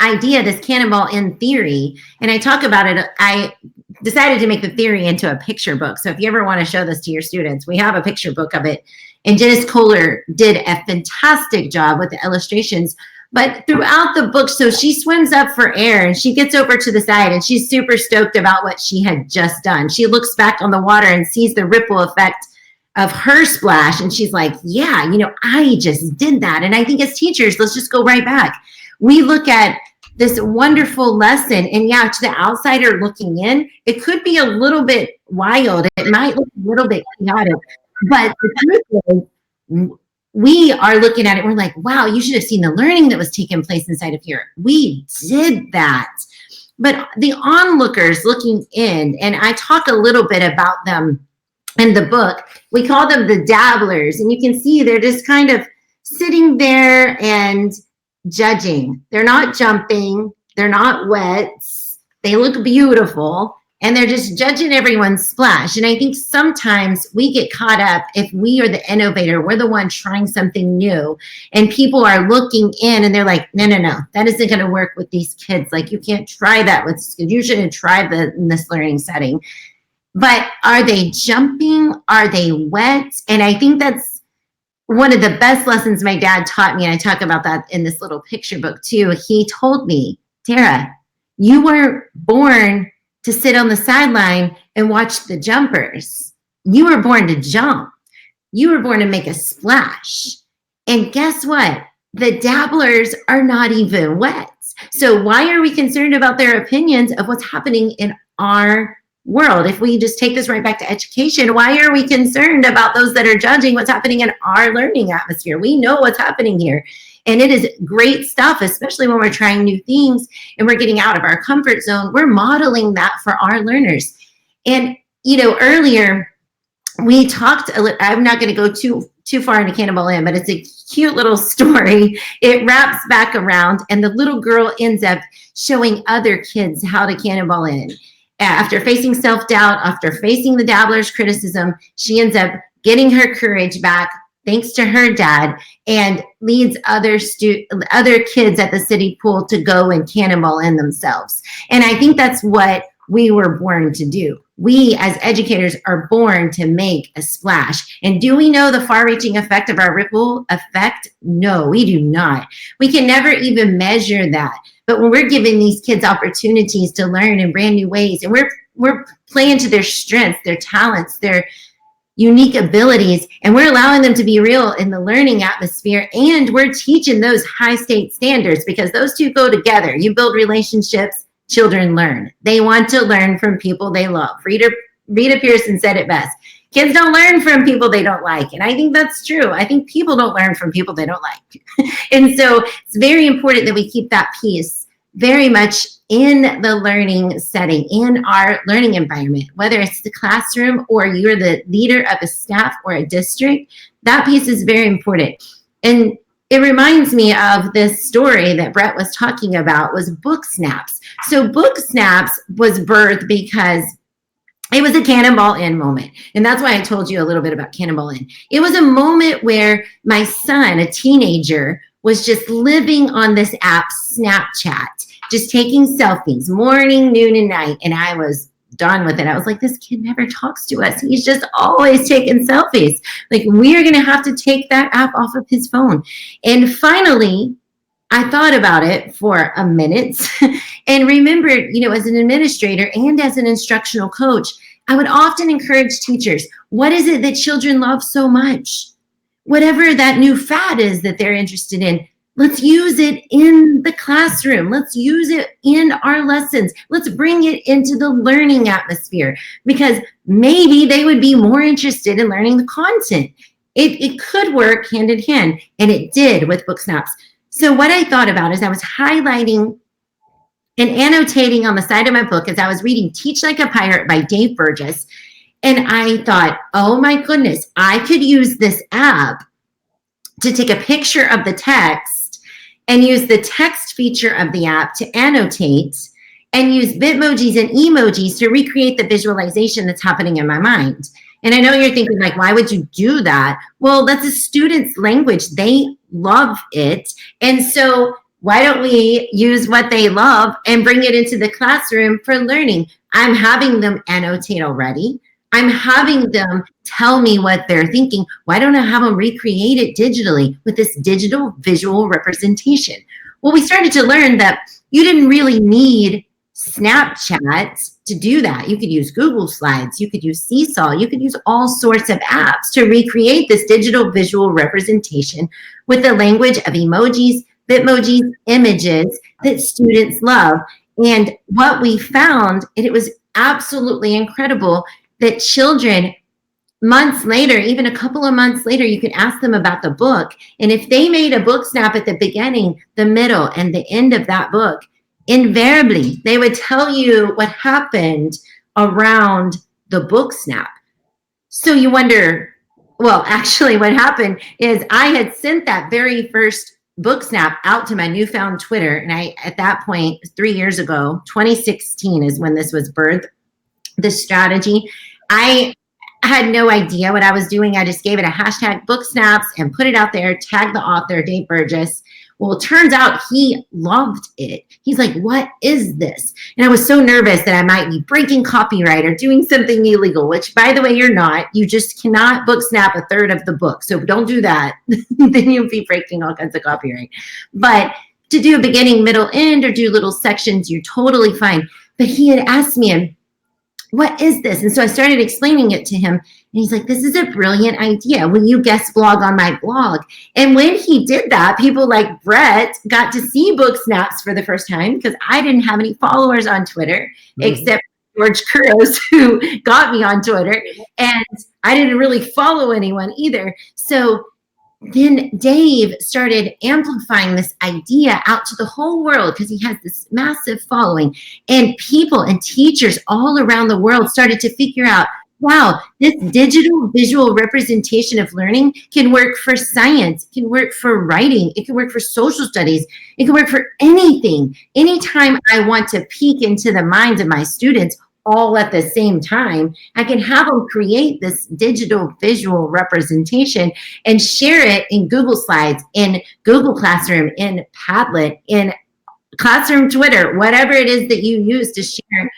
idea, this cannonball in theory, and I talk about it, I decided to make the theory into a picture book. So if you ever want to show this to your students, we have a picture book of it. And Janice Kohler did a fantastic job with the illustrations. But throughout the book, so she swims up for air and she gets over to the side and she's super stoked about what she had just done. She looks back on the water and sees the ripple effect of her splash. And she's like, yeah, I just did that. And I think as teachers, let's just go right back. We look at this wonderful lesson, and to the outsider looking in, it could be a little bit wild. It might look a little bit chaotic. But the truth is, we are looking at it, we're like, wow, you should have seen the learning that was taking place inside of here. We did that. But the onlookers looking in, and I talk a little bit about them in the book, we call them the dabblers. And you can see they're just kind of sitting there and judging. They're not jumping. They're not wet. They look beautiful. And they're just judging everyone's splash. And I think sometimes we get caught up, if we are the innovator, we're the one trying something new, and people are looking in and they're like, no, that isn't going to work with these kids. Like, you can't try that with kids. You shouldn't try in this learning setting. But are they jumping? Are they wet? And I think that's one of the best lessons my dad taught me. And I talk about that in this little picture book too. He told me, Tara, you weren't born to sit on the sideline and watch the jumpers. You were born to jump. You were born to make a splash. And guess what? The dabblers are not even wet. So why are we concerned about their opinions of what's happening in our world. If we just take this right back to education, why are we concerned about those that are judging what's happening in our learning atmosphere? We know what's happening here. And it is great stuff, especially when we're trying new things and we're getting out of our comfort zone. We're modeling that for our learners. And, earlier we talked, I'm not going to go too far into Cannonball Inn, but it's a cute little story. It wraps back around and the little girl ends up showing other kids how to Cannonball Inn. After facing self-doubt, after facing the dabbler's criticism, she ends up getting her courage back thanks to her dad, and leads other kids at the city pool to go and Cannonball Inn themselves. And I think that's what we were born to do. We as educators are born to make a splash. And do we know the far-reaching effect of our ripple effect? No, we do not. We can never even measure that. But when we're giving these kids opportunities to learn in brand new ways, and we're playing to their strengths, their talents, their unique abilities, and we're allowing them to be real in the learning atmosphere, and we're teaching those high state standards, because those two go together. You build relationships, children learn. They want to learn from people they love. Rita Pearson said it best. Kids don't learn from people they don't like. And I think that's true. I think people don't learn from people they don't like. And so it's very important that we keep that piece very much in the learning setting, in our learning environment, whether it's the classroom or you're the leader of a staff or a district. That piece is very important. And it reminds me of this story that Brett was talking about, was Book Snaps. So Book Snaps was birthed because it was a Cannonball Inn moment. And that's why I told you a little bit about Cannonball Inn. It was a moment where my son, a teenager, was just living on this app, Snapchat, just taking selfies morning, noon, and night. And I was done with it. I was like, this kid never talks to us. He's just always taking selfies. Like, we are going to have to take that app off of his phone. And finally, I thought about it for a minute and remembered, as an administrator and as an instructional coach, I would often encourage teachers, what is it that children love so much? Whatever that new fad is that they're interested in, let's use it in the classroom. Let's use it in our lessons. Let's bring it into the learning atmosphere, because maybe they would be more interested in learning the content. It could work hand in hand, and it did with Book Snaps. So what I thought about is I was highlighting and annotating on the side of my book as I was reading Teach Like a Pirate by Dave Burgess. And I thought, oh my goodness, I could use this app to take a picture of the text and use the text feature of the app to annotate, and use Bitmojis and emojis to recreate the visualization that's happening in my mind. And I know you're thinking, like, why would you do that? Well, that's a student's language. They love it. And so why don't we use what they love and bring it into the classroom for learning? I'm having them annotate already. I'm having them tell me what they're thinking. Why don't I have them recreate it digitally with this digital visual representation? Well, we started to learn that you didn't really need Snapchat to do that. You could use Google Slides, you could use Seesaw, you could use all sorts of apps to recreate this digital visual representation with the language of emojis, Bitmojis, images that students love. And what we found, and it was absolutely incredible, that children months later, even a couple of months later, you could ask them about the book. And if they made a book snap at the beginning, the middle, and the end of that book, invariably, they would tell you what happened around the book snap. So you wonder, well, actually what happened is I had sent that very first book snap out to my newfound Twitter. And I, at that point, 3 years ago, 2016 is when this was birthed, this strategy. I had no idea what I was doing. I just gave it a hashtag book snaps and put it out there, tagged the author, Dave Burgess. Well, it turns out he loved it. He's like, what is this? And I was so nervous that I might be breaking copyright or doing something illegal, which, by the way, you're not. You just cannot book snap a third of the book. So don't do that. Then you'll be breaking all kinds of copyright. But to do a beginning, middle, end, or do little sections, you're totally fine. But he had asked me, what is this? And so I started explaining it to him. And he's like, this is a brilliant idea. Will you guest blog on my blog? And when he did that, people like Brett got to see book snaps for the first time, because I didn't have any followers on Twitter except George Kuros, who got me on Twitter, and I didn't really follow anyone either. So then Dave started amplifying this idea out to the whole world because he has this massive following, and people and teachers all around the world started to figure out, wow, this digital visual representation of learning can work for science, it can work for writing, it can work for social studies, it can work for anything. Anytime I want to peek into the minds of my students all at the same time, I can have them create this digital visual representation and share it in Google Slides, in Google Classroom, in Padlet, in Classroom Twitter, whatever it is that you use to share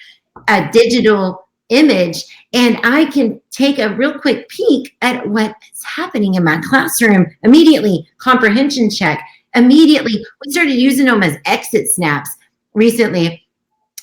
a digital image. And I can take a real quick peek at what's happening in my classroom immediately. Comprehension check. Immediately, we started using them as exit snaps recently.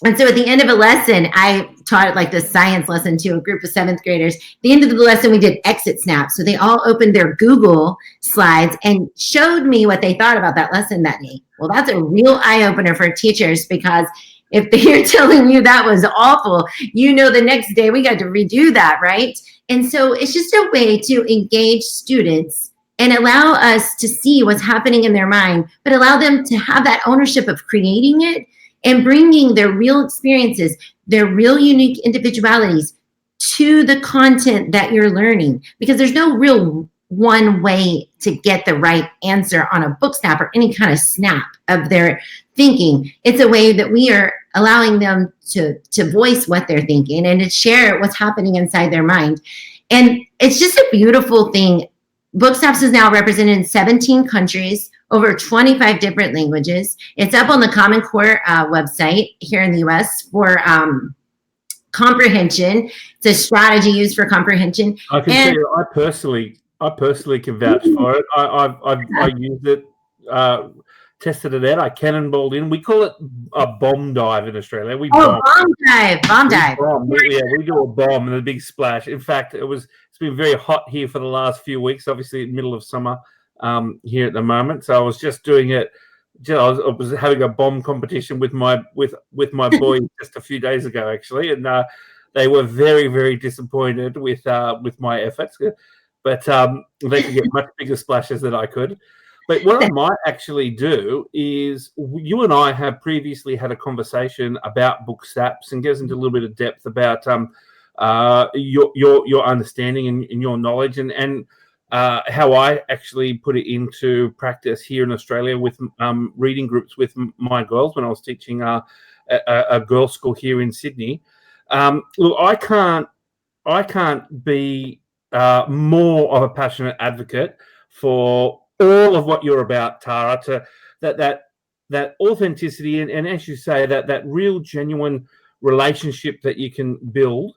And so at the end of a lesson, I taught like this science lesson to a group of 7th graders. At the end of the lesson, we did exit snaps. So they all opened their Google Slides and showed me what they thought about that lesson that day. Well, that's a real eye-opener for teachers, because if they're telling you that was awful, the next day we got to redo that, right? And so it's just a way to engage students and allow us to see what's happening in their mind, but allow them to have that ownership of creating it and bringing their real experiences, their real unique individualities to the content that you're learning. Because there's no real one way to get the right answer on a book snap or any kind of snap of their thinking. It's a way that we are allowing them to voice what they're thinking and to share what's happening inside their mind. And it's just a beautiful thing. Book Snaps is now represented in 17 countries, over 25 different languages. It's up on the Common Core website here in the US for comprehension. It's a strategy used for comprehension. I can tell you, I personally can vouch for it. I used it, tested it out. I cannonballed in. We call it a bomb dive in Australia. Bomb dive. We do a bomb and a big splash. In fact, it's been very hot here for the last few weeks. Obviously, in the middle of summer here at the moment. So I was just doing it. I was having a bomb competition with my boys just a few days ago, actually, and they were very, very disappointed with my efforts. But they could get much bigger splashes than I could. But what I might actually do is, you and I have previously had a conversation about book snaps and goes into a little bit of depth about your understanding and your knowledge and how I actually put it into practice here in Australia with reading groups with my girls when I was teaching a girls' school here in Sydney. Look, I can't be more of a passionate advocate for all of what you're about, Tara, to that authenticity and as you say, that real genuine relationship that you can build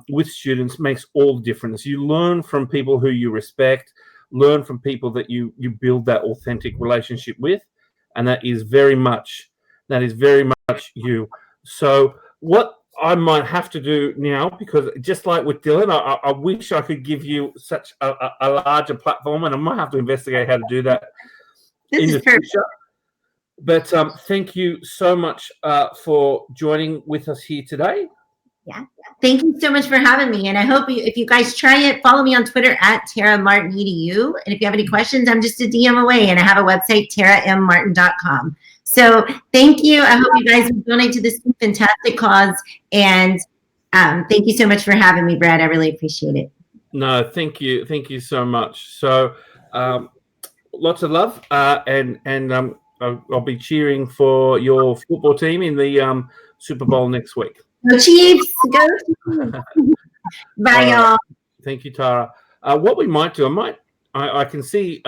with students makes all the difference. You learn from people who you respect, learn from people that you build that authentic relationship with, and that is very much you. So what I might have to do now, because just like with Dylan, I wish I could give you such a larger platform, and I might have to investigate how to do that in the future. But thank you so much for joining with us here today. Yeah, thank you so much for having me. And I hope if you guys try it, follow me on Twitter at TaraMartinEDU. And if you have any questions, I'm just a DM away, and I have a website, TaraMMartin.com. So thank you. I hope you guys will donate to this fantastic cause. And thank you so much for having me, Brad. I really appreciate it. No, thank you. Thank you so much. So lots of love. And I'll be cheering for your football team in the Super Bowl next week. Go Chiefs. Go Chiefs. Bye, y'all. Thank you, Tara. What we might do, I can see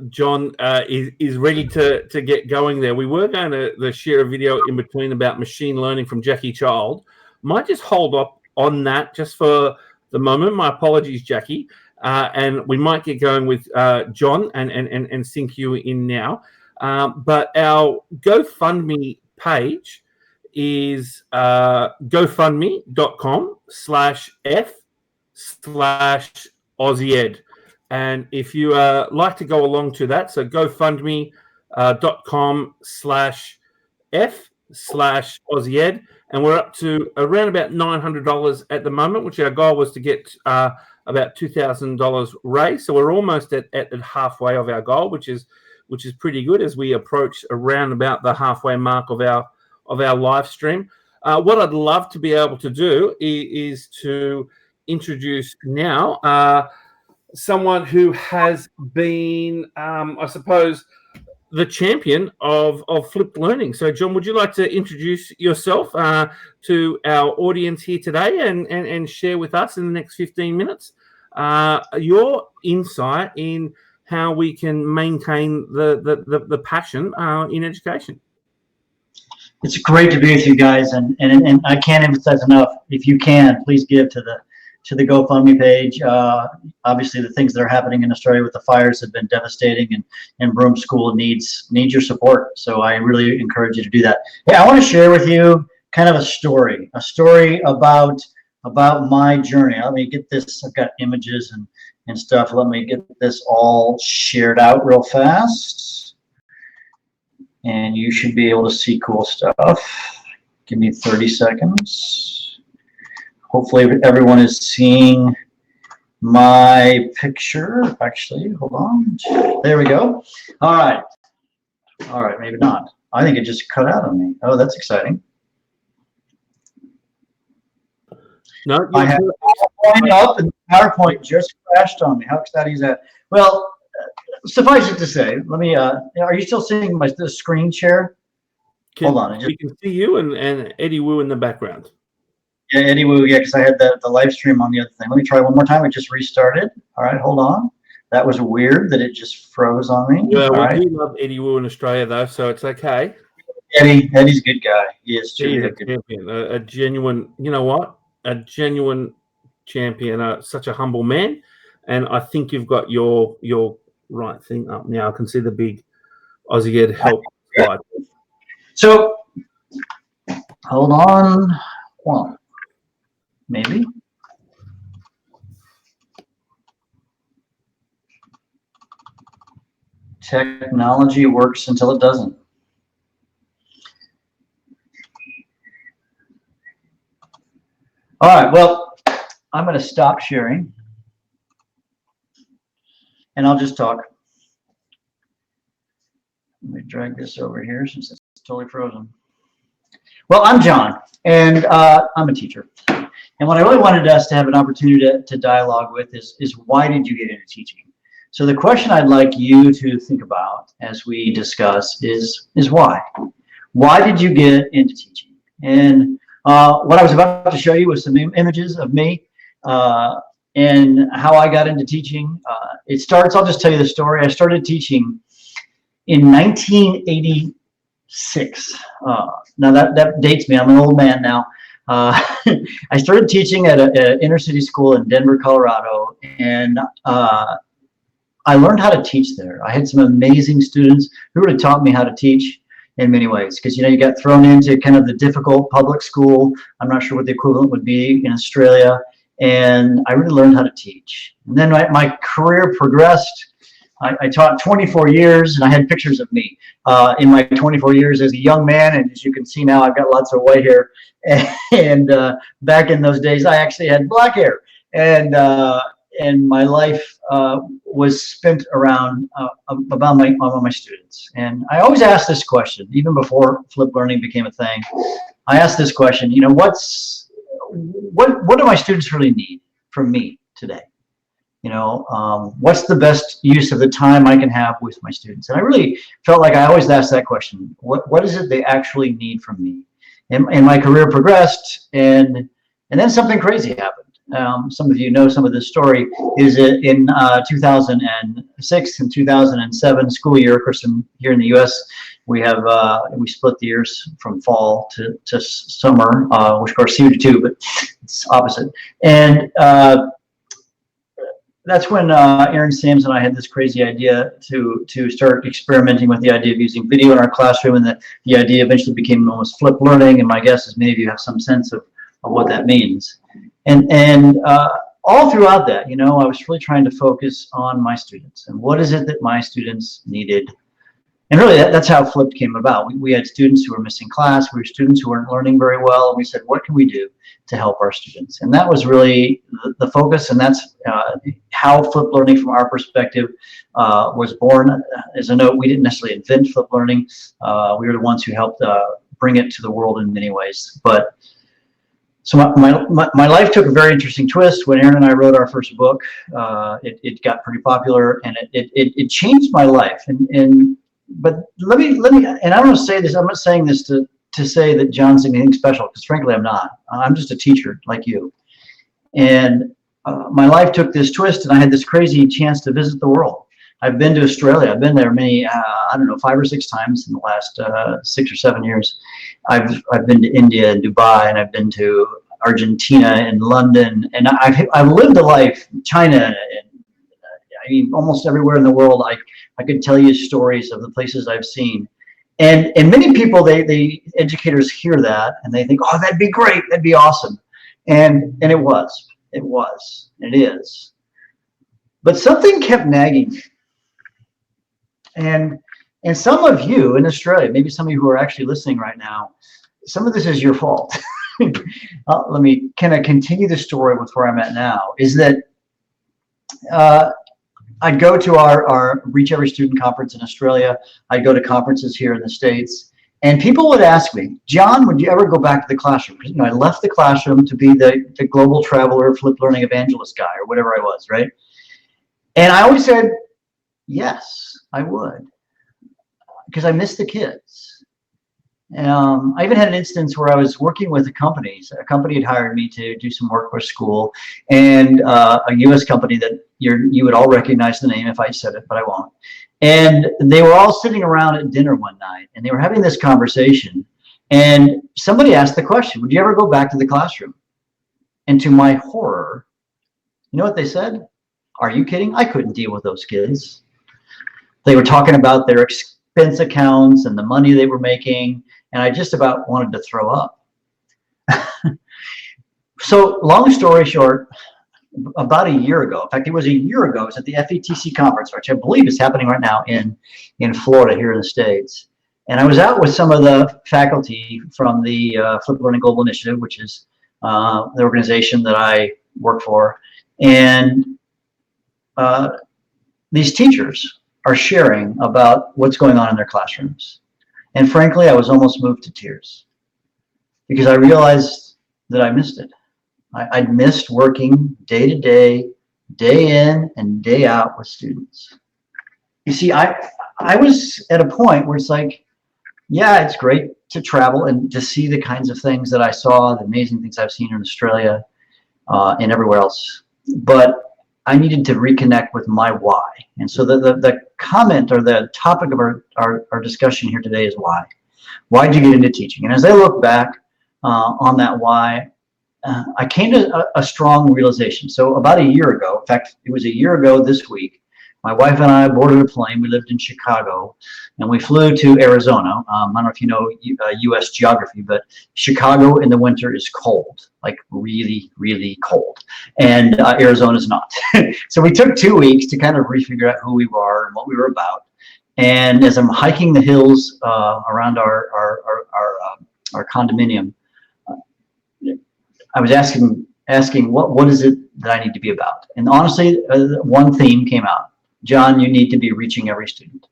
John is ready to get going there. We were going to share a video in between about machine learning from Jackie Child. Might just hold up on that just for the moment. My apologies, Jackie. And we might get going with John and sync you in now. But our GoFundMe page is gofundme.com/f/aussieED. And if you like to go along to that, so gofundme.com/f aussieED, and we're up to around about $900 at the moment, which our goal was to get about $2,000 raised. So we're almost at halfway of our goal, which is pretty good as we approach around about the halfway mark of our live stream. What I'd love to be able to do is to introduce now someone who has been, I suppose, the champion of flipped learning. So, John, would you like to introduce yourself to our audience here today and share with us in the next 15 minutes your insight in how we can maintain the passion in education? It's great to be with you guys, and I can't emphasize enough. If you can, please give to the GoFundMe page. Obviously, the things that are happening in Australia with the fires have been devastating, and Broome School needs your support. So I really encourage you to do that. Yeah, I want to share with you kind of a story about my journey. Let me get this. I've got images and stuff. Let me get this all shared out real fast. And you should be able to see cool stuff. Give me 30 seconds. Hopefully everyone is seeing my picture. Actually, hold on. There we go. All right. All right, maybe not. I think it just cut out on me. Oh, that's exciting. No, I have PowerPoint up and PowerPoint just crashed on me. How exciting is that? Well, suffice it to say, let me, are you still seeing the screen share? Hold on. We can see you and Eddie Wu in the background. Yeah, Eddie Wu, yeah, because I had the live stream on the other thing. Let me try one more time. It just restarted. All right, hold on. That was weird that it just froze on me. Well, we do love Eddie Wu in Australia, though, so it's okay. Eddie's a good guy. He is truly a champion, a genuine, you know what? A genuine champion, such a humble man. And I think you've got your right thing up now. I can see the big aussieED help slide. So, hold on. Well, maybe. Technology works until it doesn't. All right, well, I'm going to stop sharing and I'll just talk. Let me drag this over here since it's totally frozen. Well, I'm John, and I'm a teacher. And what I really wanted us to have an opportunity to dialogue with is why did you get into teaching? So the question I'd like you to think about as we discuss is why? Why did you get into teaching? And what I was about to show you was some images of me and how I got into teaching. I'll just tell you the story. I started teaching in 1986. Now that dates me. I'm an old man now. I started teaching at an inner city school in Denver, Colorado, and I learned how to teach there. I had some amazing students who really taught me how to teach in many ways, because you got thrown into kind of the difficult public school. I'm not sure what the equivalent would be in Australia, and I really learned how to teach. And then my career progressed. I taught 24 years, and I had pictures of me in my 24 years as a young man. And as you can see now, I've got lots of white hair. And back in those days, I actually had black hair. And my life was spent around about my students. And I always ask this question, even before flipped learning became a thing. I asked this question, what do my students really need from me today? What's the best use of the time I can have with my students? And I really felt like I always asked that question. What is it they actually need from me? And my career progressed, and then something crazy happened. Some of you know some of this story. Is it in 2006 and 2007 school year? Of course, here in the U.S., we split the years from fall to summer, which of course you do too, but it's opposite. And that's when Aaron Sams and I had this crazy idea to start experimenting with the idea of using video in our classroom, and the idea eventually became almost flipped learning. And my guess is many of you have some sense of what that means. And all throughout that, I was really trying to focus on my students and what is it that my students needed And really, that's how Flipped came about. We had students who were missing class. We were students who weren't learning very well. And we said, what can we do to help our students? And that was really the focus. And that's how Flipped Learning, from our perspective, was born. As a note, we didn't necessarily invent Flipped Learning. We were the ones who helped bring it to the world in many ways. But so my life took a very interesting twist when Aaron and I wrote our first book. It got pretty popular, and it changed my life. But let me, and I'm going to say this. I'm not saying this to say that John's anything special, because frankly, I'm not. I'm just a teacher like you. And my life took this twist, and I had this crazy chance to visit the world. I've been to Australia. I've been there many, I don't know, 5 or 6 times in the last 6 or 7 years. I've been to India and Dubai, and I've been to Argentina and London, and I've lived a life in China, and I mean, almost everywhere in the world. I could tell you stories of the places I've seen. And many people, they educators hear that and they think, oh, that'd be great, that'd be awesome. And it was, and it is. But something kept nagging me. And some of you in Australia, maybe some of you who are actually listening right now, some of this is your fault. Can I continue the story with where I'm at now? Is that I'd go to our Reach Every Student conference in Australia. I'd go to conferences here in the States, and people would ask me, John, would you ever go back to the classroom? Because I left the classroom to be the global traveler, flipped learning evangelist guy, or whatever I was, right? And I always said, yes, I would, because I miss the kids. I even had an instance where I was working with a company. A company had hired me to do some work for a school, and a U.S. company that you would all recognize the name if I said it, but I won't. And they were all sitting around at dinner one night, and they were having this conversation. And somebody asked the question, would you ever go back to the classroom? And to my horror, you know what they said? Are you kidding? I couldn't deal with those kids. They were talking about their expense accounts and the money they were making, and I just about wanted to throw up. So long story short, about a year ago, in fact, it was a year ago, it was at the FETC conference, which I believe is happening right now in Florida here in the States. And I was out with some of the faculty from the Flipped Learning Global Initiative, which is the organization that I work for. And these teachers are sharing about what's going on in their classrooms. And frankly, I was almost moved to tears because I realized that I missed it. I'd missed working day to day, day in and day out with students. You see, I was at a point where it's like, yeah, it's great to travel and to see the kinds of things that I saw, the amazing things I've seen in Australia and everywhere else. But I needed to reconnect with my why. And so the comment or the topic of our discussion here today is why. Why did you get into teaching? And as I look back on that why, I came to a strong realization. So about a year ago, in fact, it was a year ago this week, my wife and I boarded a plane. We lived in Chicago, and we flew to Arizona. I don't know if you know U.S. geography, but Chicago in the winter is cold, like really, really cold. And Arizona is not. So we took 2 weeks to kind of refigure out who we were and what we were about. And as I'm hiking the hills around our condominium, I was asking what is it that I need to be about? And honestly, one theme came out. John, you need to be reaching every student.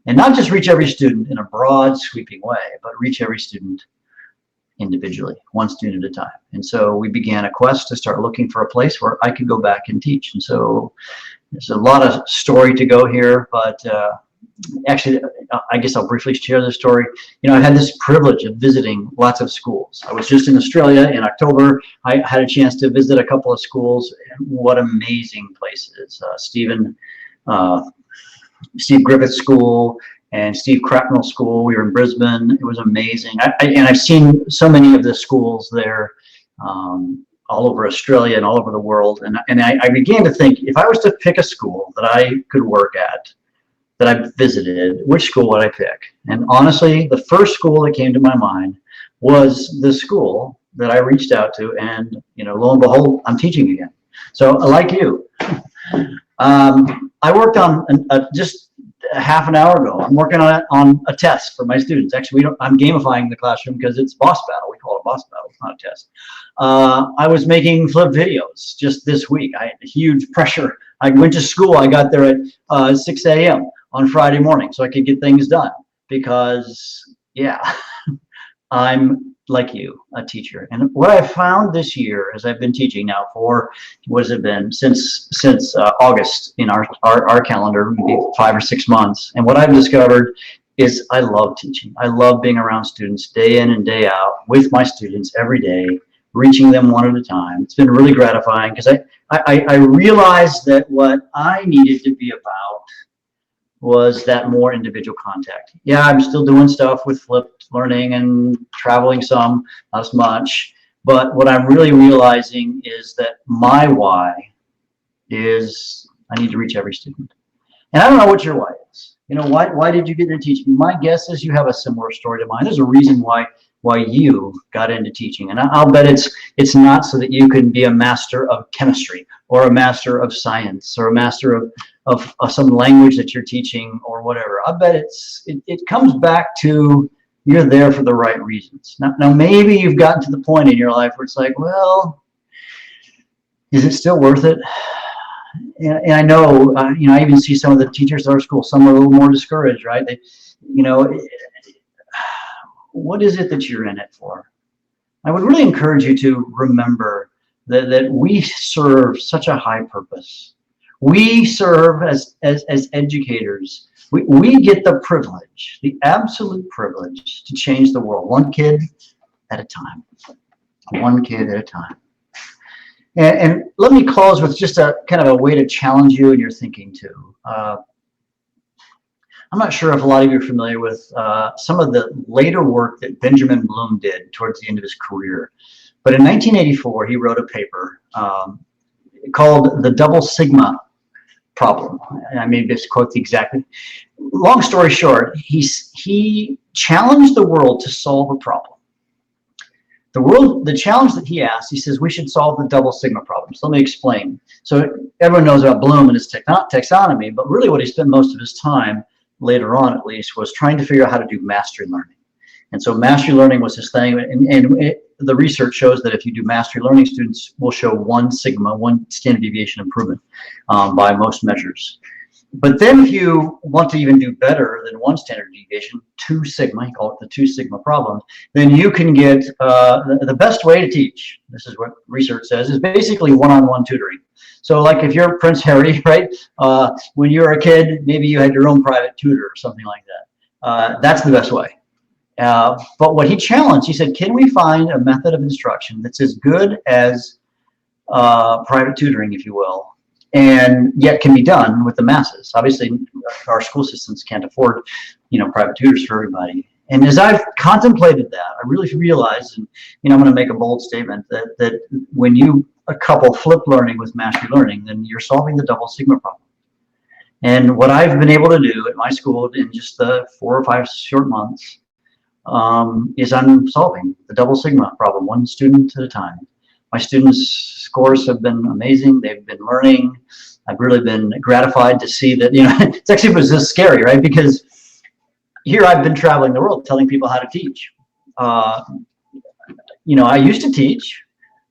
And not just reach every student in a broad, sweeping way, but reach every student individually, one student at a time. And so we began a quest to start looking for a place where I could go back and teach. And so there's a lot of story to go here, but actually, I guess I'll briefly share the story. You know, I had this privilege of visiting lots of schools. I was just in Australia in October. I had a chance to visit a couple of schools. What amazing places. Steve Griffith School and Steve Cracknell School. We were in Brisbane. It was amazing. And I've seen so many of the schools there all over Australia and all over the world. And I began to think, if I was to pick a school that I could work at, that I visited, which school would I pick? And honestly, the first school that came to my mind was the school that I reached out to, and lo and behold, I'm teaching again. So like you, I worked on just a half an hour ago. I'm working on a test for my students. Actually, I'm gamifying the classroom because it's boss battle. We call it boss battle. It's not a test. I was making flip videos just this week. I had a huge pressure. I went to school. I got there at 6 a.m. on Friday morning so I could get things done because, yeah, I'm like you, a teacher. And what I found this year, as I've been teaching now for, what has it been, since August in our calendar, maybe 5 or 6 months. And what I've discovered is I love teaching. I love being around students day in and day out with my students every day, reaching them one at a time. It's been really gratifying because I realized that what I needed to be about was that more individual contact. Yeah, I'm still doing stuff with flipped learning and traveling some, not as much. But what I'm really realizing is that my why is I need to reach every student. And I don't know what your why is. You know, why did you get into teaching? My guess is you have a similar story to mine. There's a reason why you got into teaching. And I'll bet it's not so that you can be a master of chemistry or a master of science or a master of some language that you're teaching or whatever. I bet it comes back to you're there for the right reasons. Now maybe you've gotten to the point in your life where it's like, well, is it still worth it? And I know, I even see some of the teachers at our school, some are a little more discouraged, right? What is it that you're in it for? I would really encourage you to remember that we serve such a high purpose. We serve as educators. We get the privilege, the absolute privilege to change the world, one kid at a time. One kid at a time. And let me close with just a kind of a way to challenge you in your thinking too. I'm not sure if a lot of you are familiar with some of the later work that Benjamin Bloom did towards the end of his career. But in 1984, he wrote a paper called The Double Sigma Problem. I may misquote the exactly. Long story short, he challenged the world to solve a problem. The challenge that he asked, he says, we should solve the double sigma problem. So let me explain. So everyone knows about Bloom and his taxonomy, but really what he spent most of his time, later on at least, was trying to figure out how to do mastery learning. And so mastery learning was his thing. And the research shows that if you do mastery learning, students will show 1 sigma, 1 standard deviation improvement by most measures. But then if you want to even do better than 1 standard deviation, 2 sigma, you call it the 2 sigma problem, then you can get the best way to teach, this is what research says, is basically one-on-one tutoring. So like if you're Prince Harry, right, when you were a kid, maybe you had your own private tutor or something like that. That's the best way. But what he challenged, he said, can we find a method of instruction that's as good as private tutoring, if you will, and yet can be done with the masses? Obviously, our school systems can't afford, private tutors for everybody. And as I've contemplated that, I really realized, and I'm going to make a bold statement, that when you couple flipped learning with mastery learning, then you're solving the double sigma problem. And what I've been able to do at my school in just the 4 or 5 short months is I'm solving the double sigma problem, 1 student at a time. My students' scores have been amazing. They've been learning. I've really been gratified to see that, it's actually was just scary, right? Because here I've been traveling the world telling people how to teach. I used to teach,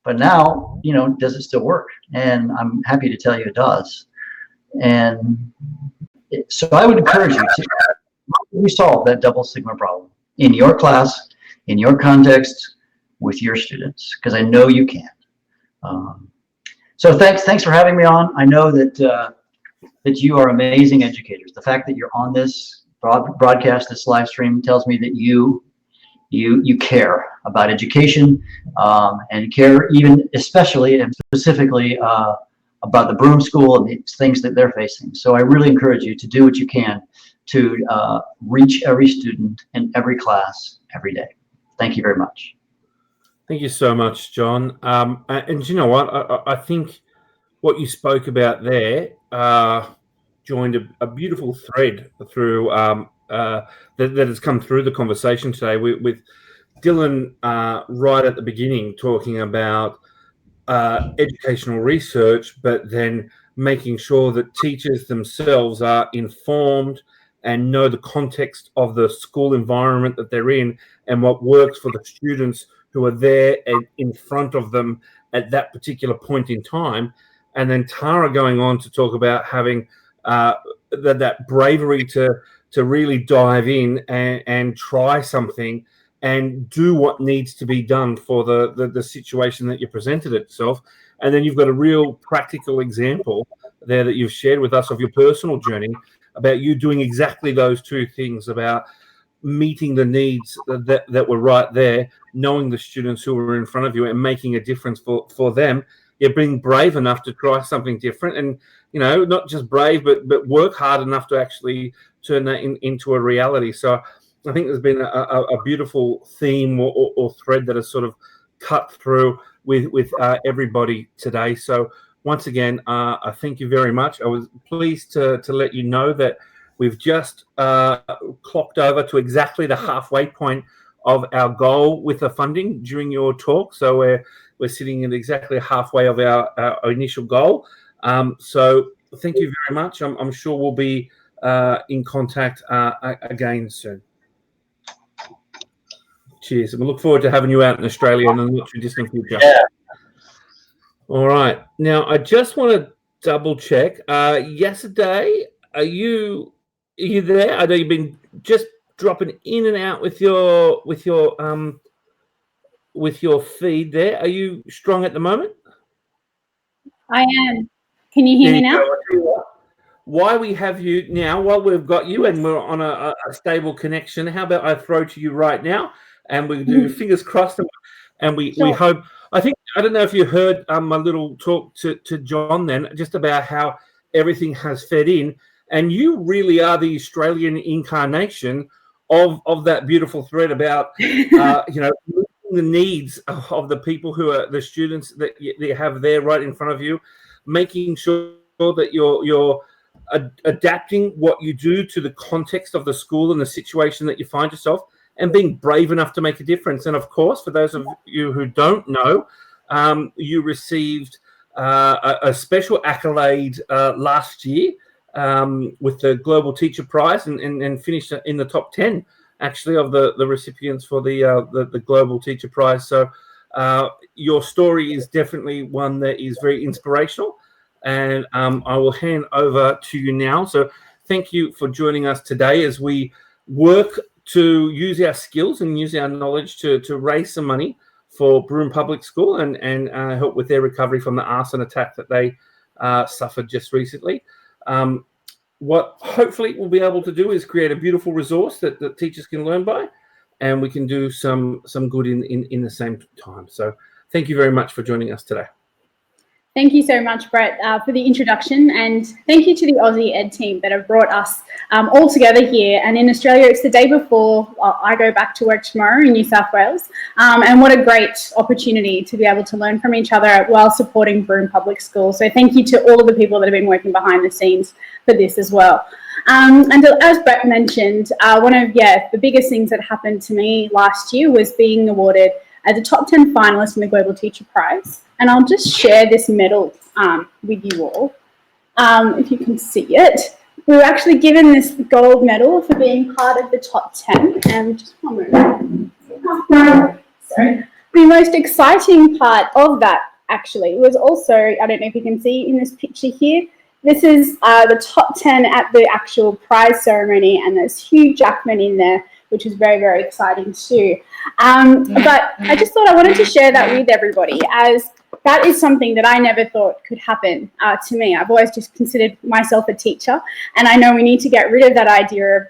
but now, does it still work? And I'm happy to tell you it does. And so I would encourage you to solve that double sigma problem in your class, in your context, with your students, because I know you can. So thanks for having me on. I know that you are amazing educators. The fact that you're on this broadcast, this live stream, tells me that you care about education and care even especially and specifically about the Broom School and the things that they're facing. So I really encourage you to do what you can to reach every student in every class every day. Thank you very much. Thank you so much, John. And you know what? I think what you spoke about there joined a beautiful thread through that has come through the conversation today with Dylan right at the beginning talking about educational research, but then making sure that teachers themselves are informed and know the context of the school environment that they're in and what works for the students who are there and in front of them at that particular point in time. And then Tara going on to talk about having that bravery to really dive in and try something and do what needs to be done for the situation that you presented itself. And then you've got a real practical example there that you've shared with us of your personal journey about you doing exactly those two things, about meeting the needs that were right there, knowing the students who were in front of you and making a difference for them. You're being brave enough to try something different, and not just brave, but work hard enough to actually turn that into a reality. So I think there's been a beautiful theme or thread that has sort of cut through with everybody today. So once again, I thank you very much. I was pleased to let you know that we've just clocked over to exactly the halfway point of our goal with the funding during your talk. So we're sitting at exactly halfway of our initial goal. So thank you very much. I'm sure we'll be in contact again soon. Cheers. And we look forward to having you out in Australia in the not too distant future. Yeah. All right. Now, I just want to double check. Yesterday, are you there? I know you've been just dropping in and out with your feed there. Are you strong at the moment? I am. Can you hear me now? Why we have you now, while we've got you and we're on a stable connection, how about I throw to you right now and we do fingers crossed and we hope. I don't know if you heard my little talk to John then, just about how everything has fed in, and you really are the Australian incarnation of that beautiful thread about meeting the needs of the people who are the students that you have there right in front of you, making sure that you're adapting what you do to the context of the school and the situation that you find yourself, and being brave enough to make a difference. And of course, for those of you who don't know, you received a special accolade last year with the Global Teacher Prize and finished in the top 10 actually of the recipients for the Global Teacher Prize. So your story is definitely one that is very inspirational, and I will hand over to you now. So thank you for joining us today as we work to use our skills and use our knowledge to raise some money for Broome Public School and help with their recovery from the arson attack that they suffered just recently. What hopefully we'll be able to do is create a beautiful resource that teachers can learn by, and we can do some good in the same time. So thank you very much for joining us today. Thank you so much, Brett, for the introduction, and thank you to the aussieED team that have brought us all together here. And in Australia, it's the day before I go back to work tomorrow in New South Wales, and what a great opportunity to be able to learn from each other while supporting Broome Public School. So thank you to all of the people that have been working behind the scenes for this as well. And as Brett mentioned, one of the biggest things that happened to me last year was being awarded as a top 10 finalist in the Global Teacher Prize. And I'll just share this medal with you all, if you can see it. We were actually given this gold medal for being part of the top 10. And just one moment. So the most exciting part of that actually was also, I don't know if you can see in this picture here, this is the top 10 at the actual prize ceremony, and there's Hugh Jackman in there, which is very, very exciting too. But I just thought I wanted to share that with everybody, as that is something that I never thought could happen to me. I've always just considered myself a teacher, and I know we need to get rid of that idea of,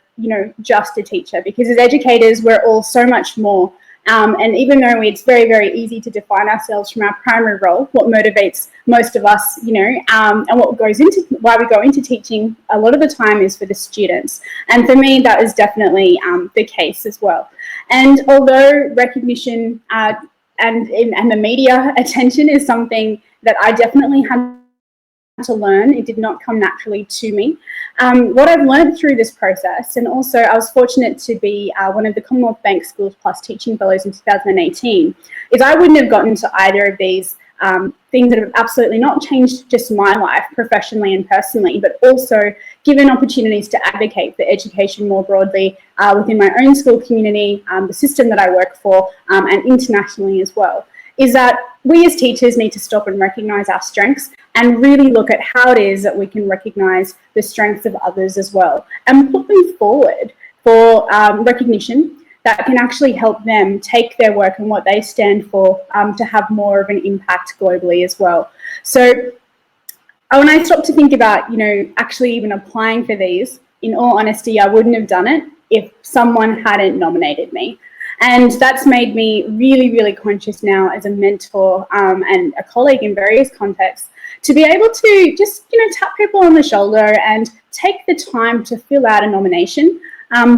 just a teacher, because as educators, we're all so much more. And even though it's very, very easy to define ourselves from our primary role, what motivates most of us, and what goes into why we go into teaching a lot of the time is for the students. And for me, that is definitely the case as well. And although recognition and the media attention is something that I definitely had to learn, it did not come naturally to me. What I've learned through this process, and also I was fortunate to be one of the Commonwealth Bank Schools Plus Teaching Fellows in 2018, is I wouldn't have gotten to either of these things that have absolutely not changed just my life professionally and personally, but also given opportunities to advocate for education more broadly within my own school community, the system that I work for, and internationally as well, is that we as teachers need to stop and recognise our strengths and really look at how it is that we can recognise the strengths of others as well and put them forward for recognition that can actually help them take their work and what they stand for to have more of an impact globally as well. So when I stopped to think about, actually even applying for these, in all honesty, I wouldn't have done it if someone hadn't nominated me. And that's made me really, really conscious now as a mentor and a colleague in various contexts to be able to just, tap people on the shoulder and take the time to fill out a nomination.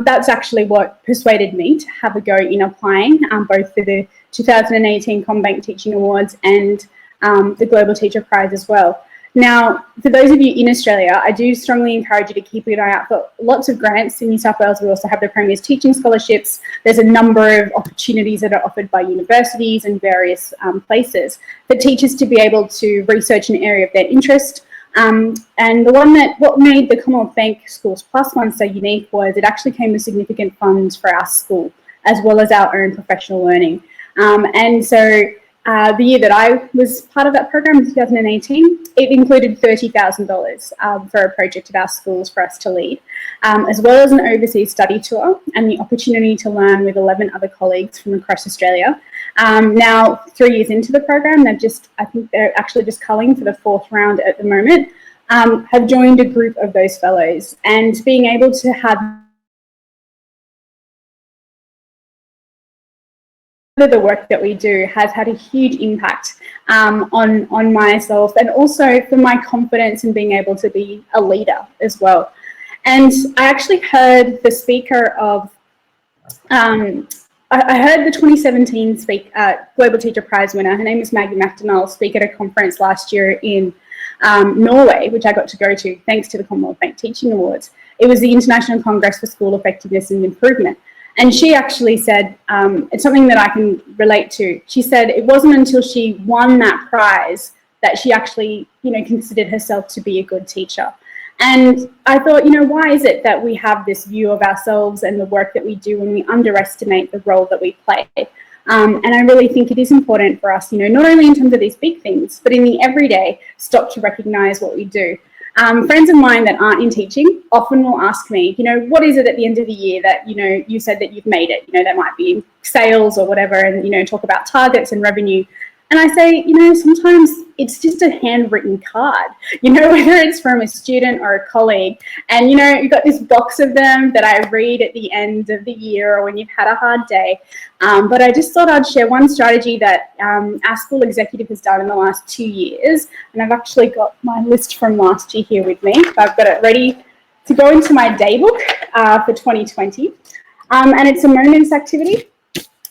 That's actually what persuaded me to have a go in applying, both for the 2018 CommBank Teaching Awards and the Global Teacher Prize as well. Now, for those of you in Australia, I do strongly encourage you to keep an eye out for lots of grants. In New South Wales, we also have the Premier's Teaching Scholarships. There's a number of opportunities that are offered by universities and various places for teachers to be able to research an area of their interest. And what made the Commonwealth Bank Schools Plus one so unique was it actually came with significant funds for our school, as well as our own professional learning. And so the year that I was part of that program in 2018, it included $30,000 for a project at our schools for us to lead, as well as an overseas study tour and the opportunity to learn with 11 other colleagues from across Australia. Now, 3 years into the program, I think they're actually just culling for the 4th round at the moment, have joined a group of those fellows, and being able to have the work that we do has had a huge impact on myself, and also for my confidence in being able to be a leader as well. And I actually heard the speaker of, I heard the 2017 Global Teacher Prize winner, her name is Maggie McDonald, speak at a conference last year in Norway, which I got to go to thanks to the Commonwealth Bank Teaching Awards. It was the International Congress for School Effectiveness and Improvement. And she actually said, it's something that I can relate to. She said it wasn't until she won that prize that she actually, considered herself to be a good teacher. And I thought, why is it that we have this view of ourselves and the work that we do and we underestimate the role that we play? And I really think it is important for us, not only in terms of these big things, but in the everyday, stop to recognise what we do. Friends of mine that aren't in teaching often will ask me, what is it at the end of the year that, you said that you've made it? That might be in sales or whatever, and, talk about targets and revenue. And I say, sometimes it's just a handwritten card, whether it's from a student or a colleague. And, you've got this box of them that I read at the end of the year or when you've had a hard day. But I just thought I'd share one strategy that our school executive has done in the last 2 years. And I've actually got my list from last year here with me. I've got it ready to go into my daybook for 2020. And it's a moments activity.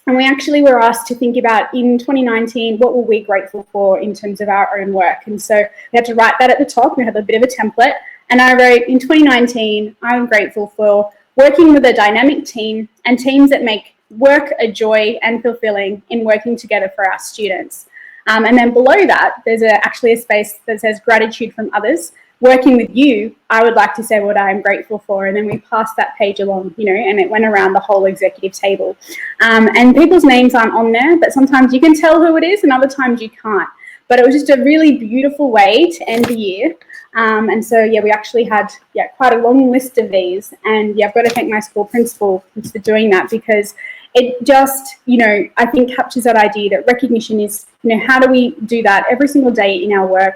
And we actually were asked to think about, in 2019, what were we grateful for in terms of our own work? And so we had to write that at the top. We had a bit of a template. And I wrote, in 2019, I'm grateful for working with a dynamic team and teams that make work a joy and fulfilling in working together for our students. And then below that, there's actually a space that says gratitude from others. Working with you, I would like to say what I'm grateful for. And then we passed that page along, and it went around the whole executive table. And people's names aren't on there, but sometimes you can tell who it is and other times you can't. But it was just a really beautiful way to end the year. And so, we actually had quite a long list of these. And I've got to thank my school principal for doing that, because it just, I think captures that idea that recognition is, how do we do that every single day in our work?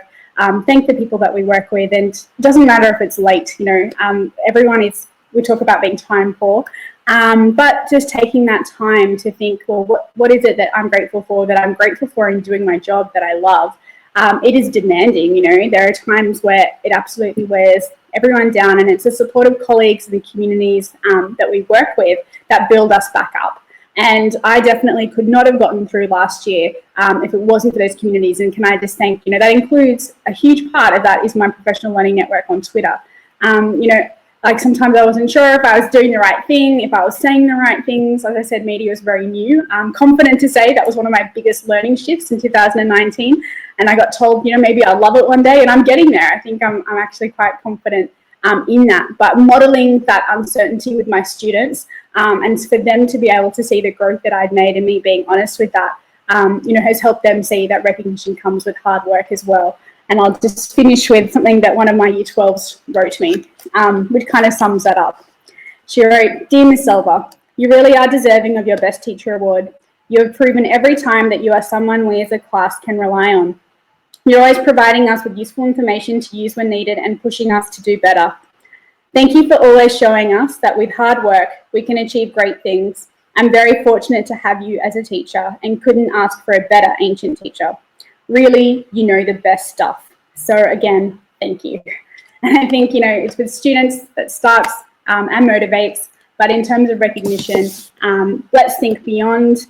Thank the people that we work with, and it doesn't matter if it's late, everyone is, we talk about being time poor, but just taking that time to think, well, what is it that I'm grateful for in doing my job that I love? It is demanding, there are times where it absolutely wears everyone down, and it's the support of colleagues and the communities that we work with that build us back up. And I definitely could not have gotten through last year if it wasn't for those communities. And can I just thank, that includes a huge part of that is my professional learning network on Twitter. like sometimes I wasn't sure if I was doing the right thing, if I was saying the right things. As I said, media was very new. I'm confident to say that was one of my biggest learning shifts in 2019. And I got told, maybe I'll love it one day, and I'm getting there. I think I'm actually quite confident in that. But modeling that uncertainty with my students, and for them to be able to see the growth that I'd made and me being honest with that, has helped them see that recognition comes with hard work as well. And I'll just finish with something that one of my Year 12s wrote me, which kind of sums that up. She wrote, "Dear Miss Silver, you really are deserving of your Best Teacher Award. You have proven every time that you are someone we as a class can rely on. You're always providing us with useful information to use when needed and pushing us to do better. Thank you for always showing us that with hard work, we can achieve great things. I'm very fortunate to have you as a teacher and couldn't ask for a better ancient teacher. Really, you know the best stuff. So again, thank you." And I think, it's with students that starts and motivates, but in terms of recognition, let's think beyond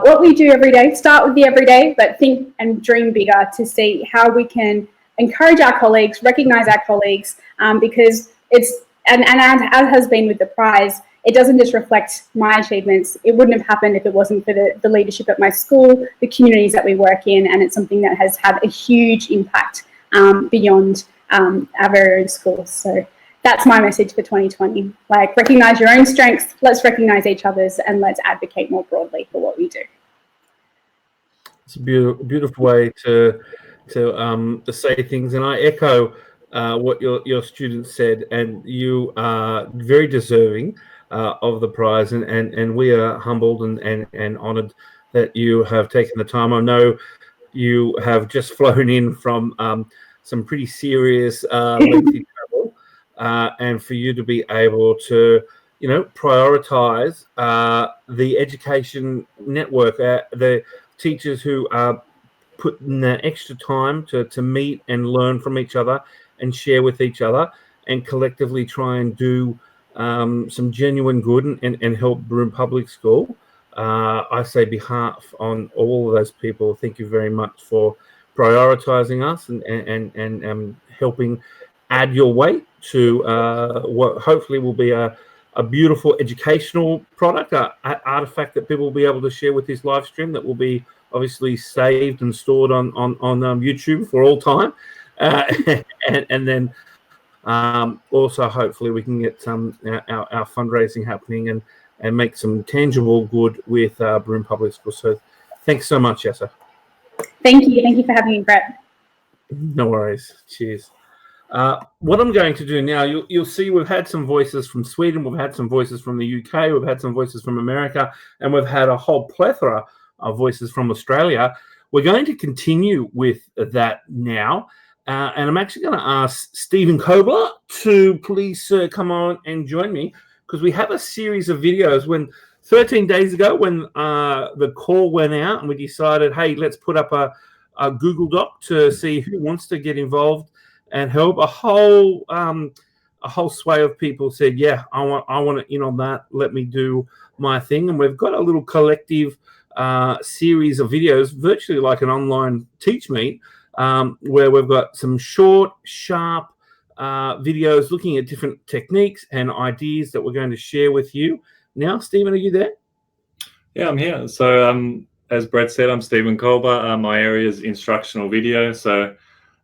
what we do every day. Start with the everyday, but think and dream bigger to see how we can encourage our colleagues, recognize our colleagues, because it's, and as has been with the prize, it doesn't just reflect my achievements. It wouldn't have happened if it wasn't for the leadership at my school, the communities that we work in, and it's something that has had a huge impact beyond our very own schools. So that's my message for 2020. Like, recognize your own strengths, let's recognize each other's, and let's advocate more broadly for what we do. It's a beautiful way to say things, and I echo what your students said, and you are very deserving of the prize, and we are humbled and honoured that you have taken the time. I know you have just flown in from some pretty serious lengthy travel, and for you to be able to prioritize the education network, the teachers who are putting the extra time to meet and learn from each other and share with each other and collectively try and do some genuine good and help Broome Public School. I say behalf on all of those people, thank you very much for prioritizing us and helping add your weight to what hopefully will be a beautiful educational product, an artifact that people will be able to share with this live stream that will be obviously saved and stored on YouTube for all time. And then also hopefully we can get some our fundraising happening and make some tangible good with Broome Public School. So thanks so much, Yessa. Thank you for having me, Brett. No worries. Cheers. What I'm going to do now, you'll see we've had some voices from Sweden, we've had some voices from the UK, we've had some voices from America, and we've had a whole plethora of voices from Australia. We're going to continue with that now. And I'm actually going to ask Stephen Kobler to please come on and join me, because we have a series of videos. 13 days ago, when the call went out and we decided, hey, let's put up a Google Doc to see who wants to get involved and help, a whole sway of people said, yeah, I want to in on that. Let me do my thing. And we've got a little collective series of videos, virtually like an online teach meet, where we've got some short, sharp videos looking at different techniques and ideas that we're going to share with you. Now, Stephen, are you there? Yeah, I'm here. So as Brett said, I'm Stephen Kolber. My area is instructional video. So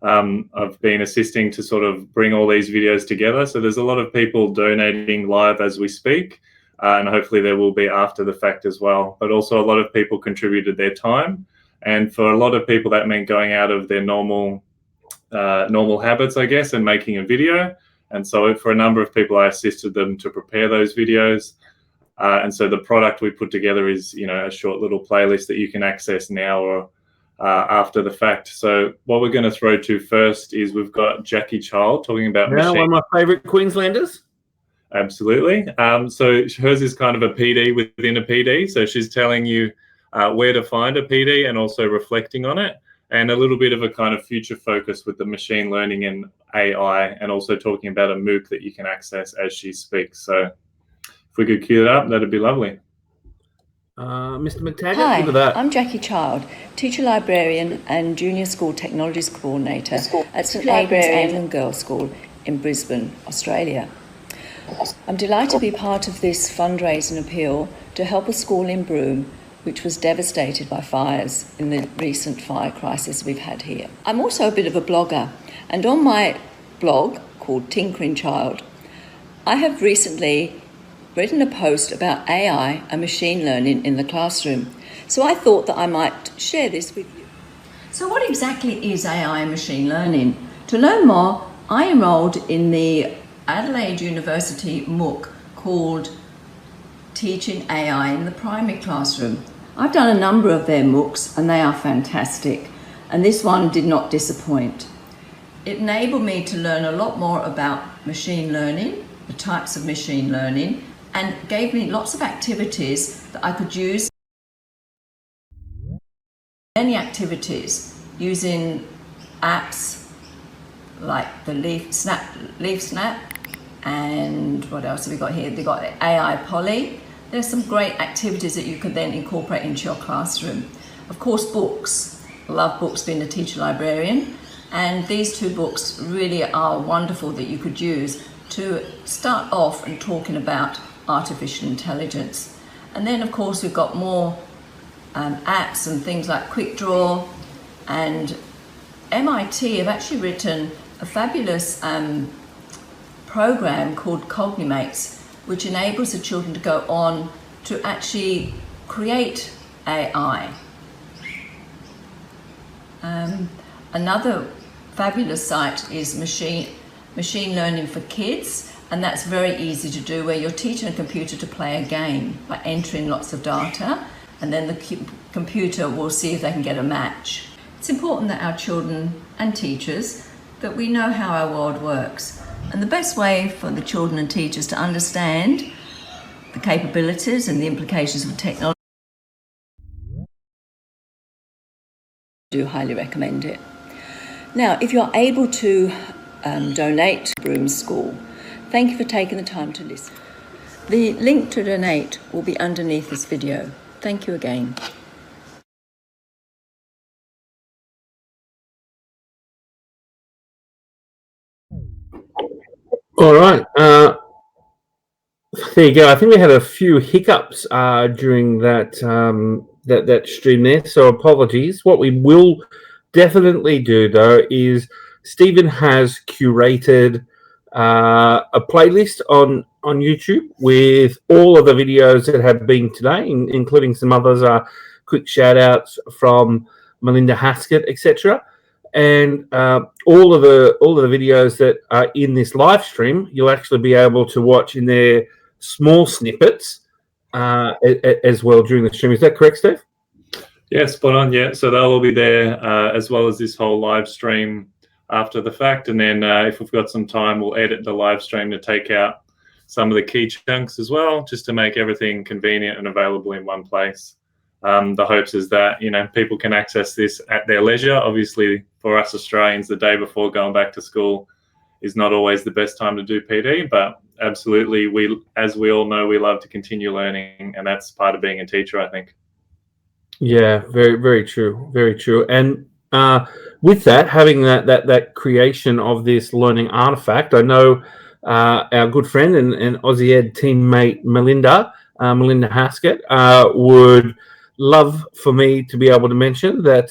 I've been assisting to sort of bring all these videos together. So there's a lot of people donating live as we speak, and hopefully there will be after the fact as well. But also a lot of people contributed their time. And for a lot of people, that meant going out of their normal habits, I guess, and making a video. And so for a number of people, I assisted them to prepare those videos. And so the product we put together is, a short little playlist that you can access now or after the fact. So what we're going to throw to first is we've got Jackie Child talking about one of my favourite Queenslanders. Absolutely. So hers is kind of a PD within a PD. So she's telling you where to find a PD and also reflecting on it, and a little bit of a kind of future focus with the machine learning and AI, and also talking about a MOOC that you can access as she speaks. So if we could cue that up, that'd be lovely. Mr. McTaggart, Hi, look at that. I'm Jackie Child, teacher librarian and junior school technologies coordinator at St Agnes Anglican Girls' School in Brisbane, Australia. I'm delighted to be part of this fundraising appeal to help a school in Broome which was devastated by fires in the recent fire crisis we've had here. I'm also a bit of a blogger, and on my blog called Tinkering Child, I have recently written a post about AI and machine learning in the classroom. So I thought that I might share this with you. So what exactly is AI and machine learning? To learn more, I enrolled in the Adelaide University MOOC called Teaching AI in the Primary Classroom. I've done a number of their MOOCs and they are fantastic, and this one did not disappoint. It enabled me to learn a lot more about machine learning, the types of machine learning, and gave me lots of activities that I could use. Many activities using apps like the Leaf Snap, and what else have we got here? They've got AI Polly. There's some great activities that you could then incorporate into your classroom. Of course, books. I love books, being a teacher librarian, and these two books really are wonderful that you could use to start off and talking about artificial intelligence. And then of course we've got more apps and things like Quick Draw, and MIT have actually written a fabulous program called Cognimates, which enables the children to go on to actually create AI. Another fabulous site is Machine Learning for Kids, and that's very easy to do, where you're teaching a computer to play a game by entering lots of data, and then the computer will see if they can get a match. It's important that our children and teachers, that we know how our world works. And the best way for the children and teachers to understand the capabilities and the implications of technology, I do highly recommend it. Now, if you're able to donate to Broome School, thank you for taking the time to listen. The link to donate will be underneath this video. Thank you again. All right. There you go. I think we had a few hiccups during that that stream there, so apologies. What we will definitely do, though, is Stephen has curated a playlist on YouTube with all of the videos that have been today, including some others. Quick shout outs from Melinda Haskett, etc. And all of the videos that are in this live stream, you'll actually be able to watch in their small snippets as well during the stream. Is that correct, Steve? Yeah, spot on. Yeah, so they'll all be there as well as this whole live stream after the fact. And then if we've got some time, we'll edit the live stream to take out some of the key chunks as well, just to make everything convenient and available in one place. The hopes is that, you know, people can access this at their leisure. Obviously, for us Australians, the day before going back to school is not always the best time to do PD, but absolutely, as we all know, we love to continue learning, and that's part of being a teacher, I think. Yeah, very, very true, very true. And with that, having that creation of this learning artifact, I know our good friend and aussieED teammate Melinda Haskett would love for me to be able to mention that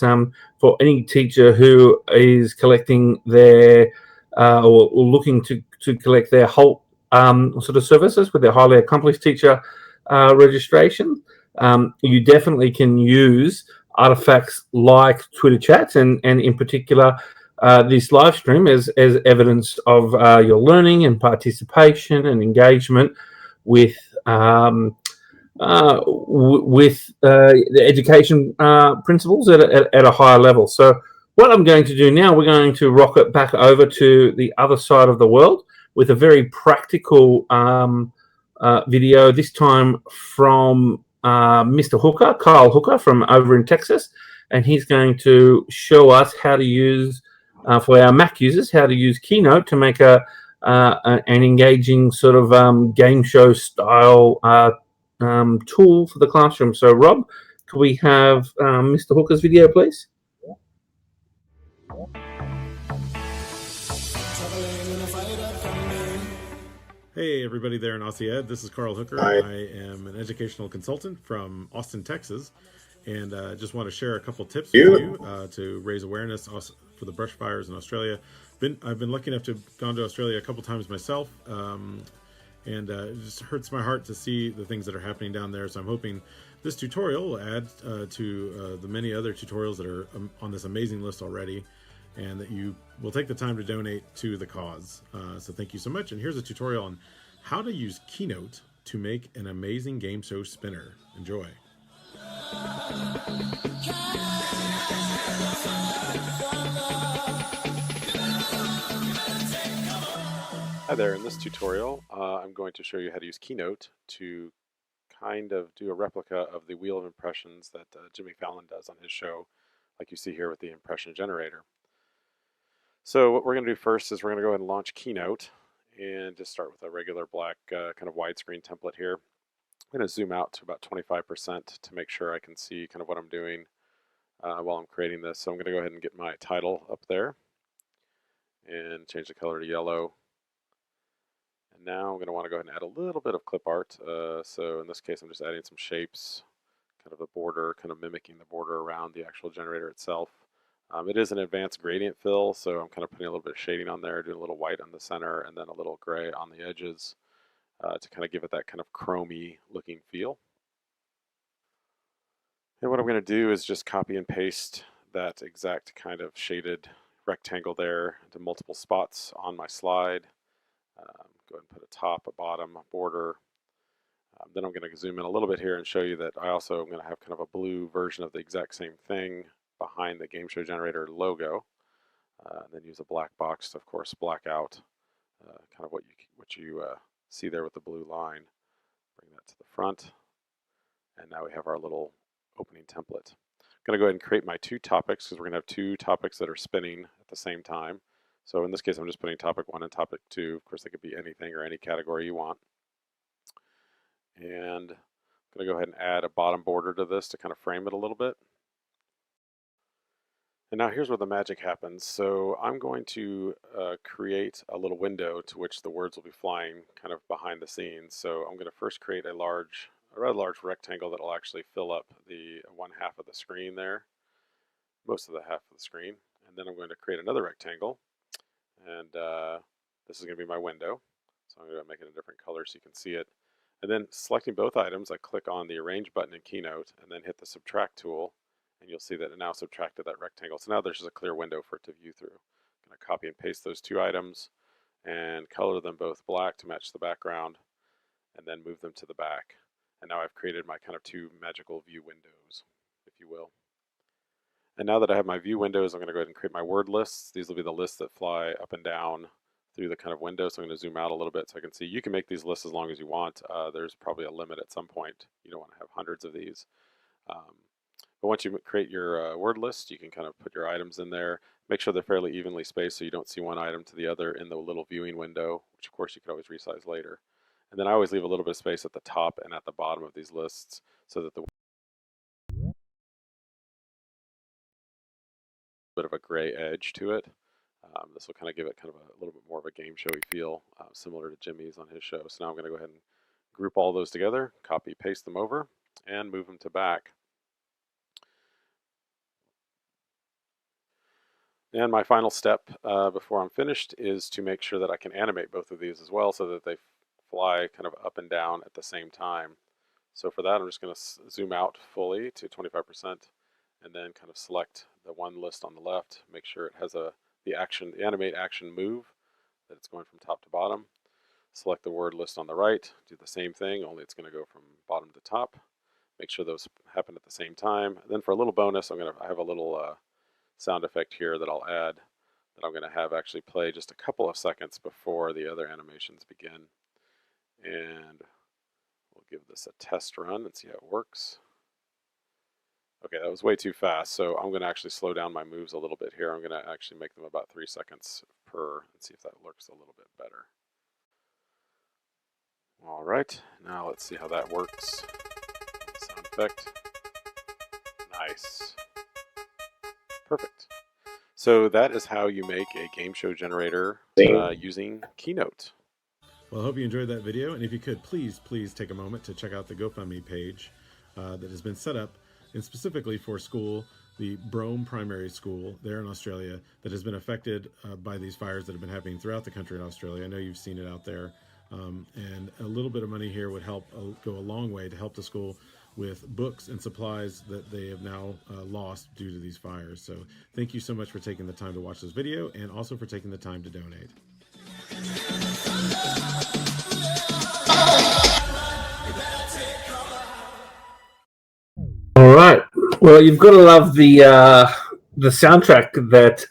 for any teacher who is collecting their or looking to collect their whole sort of services with their highly accomplished teacher registration, you definitely can use artifacts like Twitter chats and in particular this live stream as evidence of your learning and participation and engagement with the education principles at a higher level. So what I'm going to do now, we're going to rocket back over to the other side of the world with a very practical video, this time from Mr. Hooker, Kyle Hooker from over in Texas, and he's going to show us how to use, for our Mac users, how to use Keynote to make an engaging sort of game show style tool for the classroom. So, Rob, could we have Mr. Hooker's video, please? Hey everybody there in aussieED, this is Carl Hooker. Hi. I am an educational consultant from Austin, Texas, and just want to share a couple tips with you to raise awareness for the brush fires in Australia. I've been lucky enough to have gone to Australia a couple times myself, and it just hurts my heart to see the things that are happening down there. So I'm hoping this tutorial will add to the many other tutorials that are on this amazing list already, and that you will take the time to donate to the cause. So thank you so much. And here's a tutorial on how to use Keynote to make an amazing game show spinner. Enjoy. Hi there, in this tutorial I'm going to show you how to use Keynote to kind of do a replica of the wheel of impressions that Jimmy Fallon does on his show, like you see here with the impression generator. So what we're going to do first is we're going to go ahead and launch Keynote and just start with a regular black kind of widescreen template here. I'm going to zoom out to about 25% to make sure I can see kind of what I'm doing while I'm creating this. So I'm going to go ahead and get my title up there and change the color to yellow. And now I'm going to want to go ahead and add a little bit of clip art. So in this case I'm just adding some shapes, kind of a border, kind of mimicking the border around the actual generator itself. It is an advanced gradient fill, so I'm kind of putting a little bit of shading on there, doing a little white on the center and then a little gray on the edges to kind of give it that kind of chromy looking feel. And what I'm going to do is just copy and paste that exact kind of shaded rectangle there into multiple spots on my slide. Go ahead and put a top, a bottom, a border. Then I'm going to zoom in a little bit here and show you that I also am going to have kind of a blue version of the exact same thing behind the game show generator logo. Then use a black box to, of course, black out kind of what you see there with the blue line. Bring that to the front. And now we have our little opening template. I'm going to go ahead and create my two topics because we're going to have two topics that are spinning at the same time. So in this case, I'm just putting topic 1 and topic 2. Of course, they could be anything or any category you want. And I'm going to go ahead and add a bottom border to this to kind of frame it a little bit. And now here's where the magic happens. So I'm going to create a little window to which the words will be flying kind of behind the scenes. So I'm going to first create a rather large rectangle that will actually fill up the one half of the screen there, most of the half of the screen. And then I'm going to create another rectangle, and this is going to be my window. So I'm going to make it a different color so you can see it. And then selecting both items, I click on the Arrange button in Keynote and then hit the Subtract tool. And you'll see that it now subtracted that rectangle. So now there's just a clear window for it to view through. I'm going to copy and paste those two items and color them both black to match the background, and then move them to the back. And now I've created my kind of two magical view windows, if you will. And now that I have my view windows, I'm going to go ahead and create my word lists. These will be the lists that fly up and down through the kind of window. So I'm going to zoom out a little bit so I can see. You can make these lists as long as you want. There's probably a limit at some point. You don't want to have hundreds of these. But once you create your word list, you can kind of put your items in there. Make sure they're fairly evenly spaced so you don't see one item to the other in the little viewing window, which of course you could always resize later. And then I always leave a little bit of space at the top and at the bottom of these lists so that the bit of a gray edge to it. This will kind of give it kind of a little bit more of a game showy feel, similar to Jimmy's on his show. So now I'm going to go ahead and group all those together, copy, paste them over, and move them to back. And my final step before I'm finished is to make sure that I can animate both of these as well so that they fly kind of up and down at the same time. So for that, I'm just going to zoom out fully to 25% and then kind of select the one list on the left, make sure it has the animate action move, that it's going from top to bottom. Select the word list on the right, do the same thing, only it's going to go from bottom to top. Make sure those happen at the same time. And then for a little bonus, I have a little sound effect here that I'll add that I'm going to have actually play just a couple of seconds before the other animations begin. And we'll give this a test run and see how it works. Okay, that was way too fast, so I'm going to actually slow down my moves a little bit here. I'm going to actually make them about 3 seconds per and see if that looks a little bit better. All right, now let's see how that works. Sound effect. Nice. Perfect. So that is how you make a game show generator using Keynote. Well, I hope you enjoyed that video. And if you could, please take a moment to check out the GoFundMe page that has been set up and specifically for school, the Brome Primary School there in Australia that has been affected by these fires that have been happening throughout the country in Australia. I know you've seen it out there. And a little bit of money here would help go a long way to help the school with books and supplies that they have now lost due to these fires. So thank you so much for taking the time to watch this video and also for taking the time to donate. All right. Well, you've got to love the soundtrack that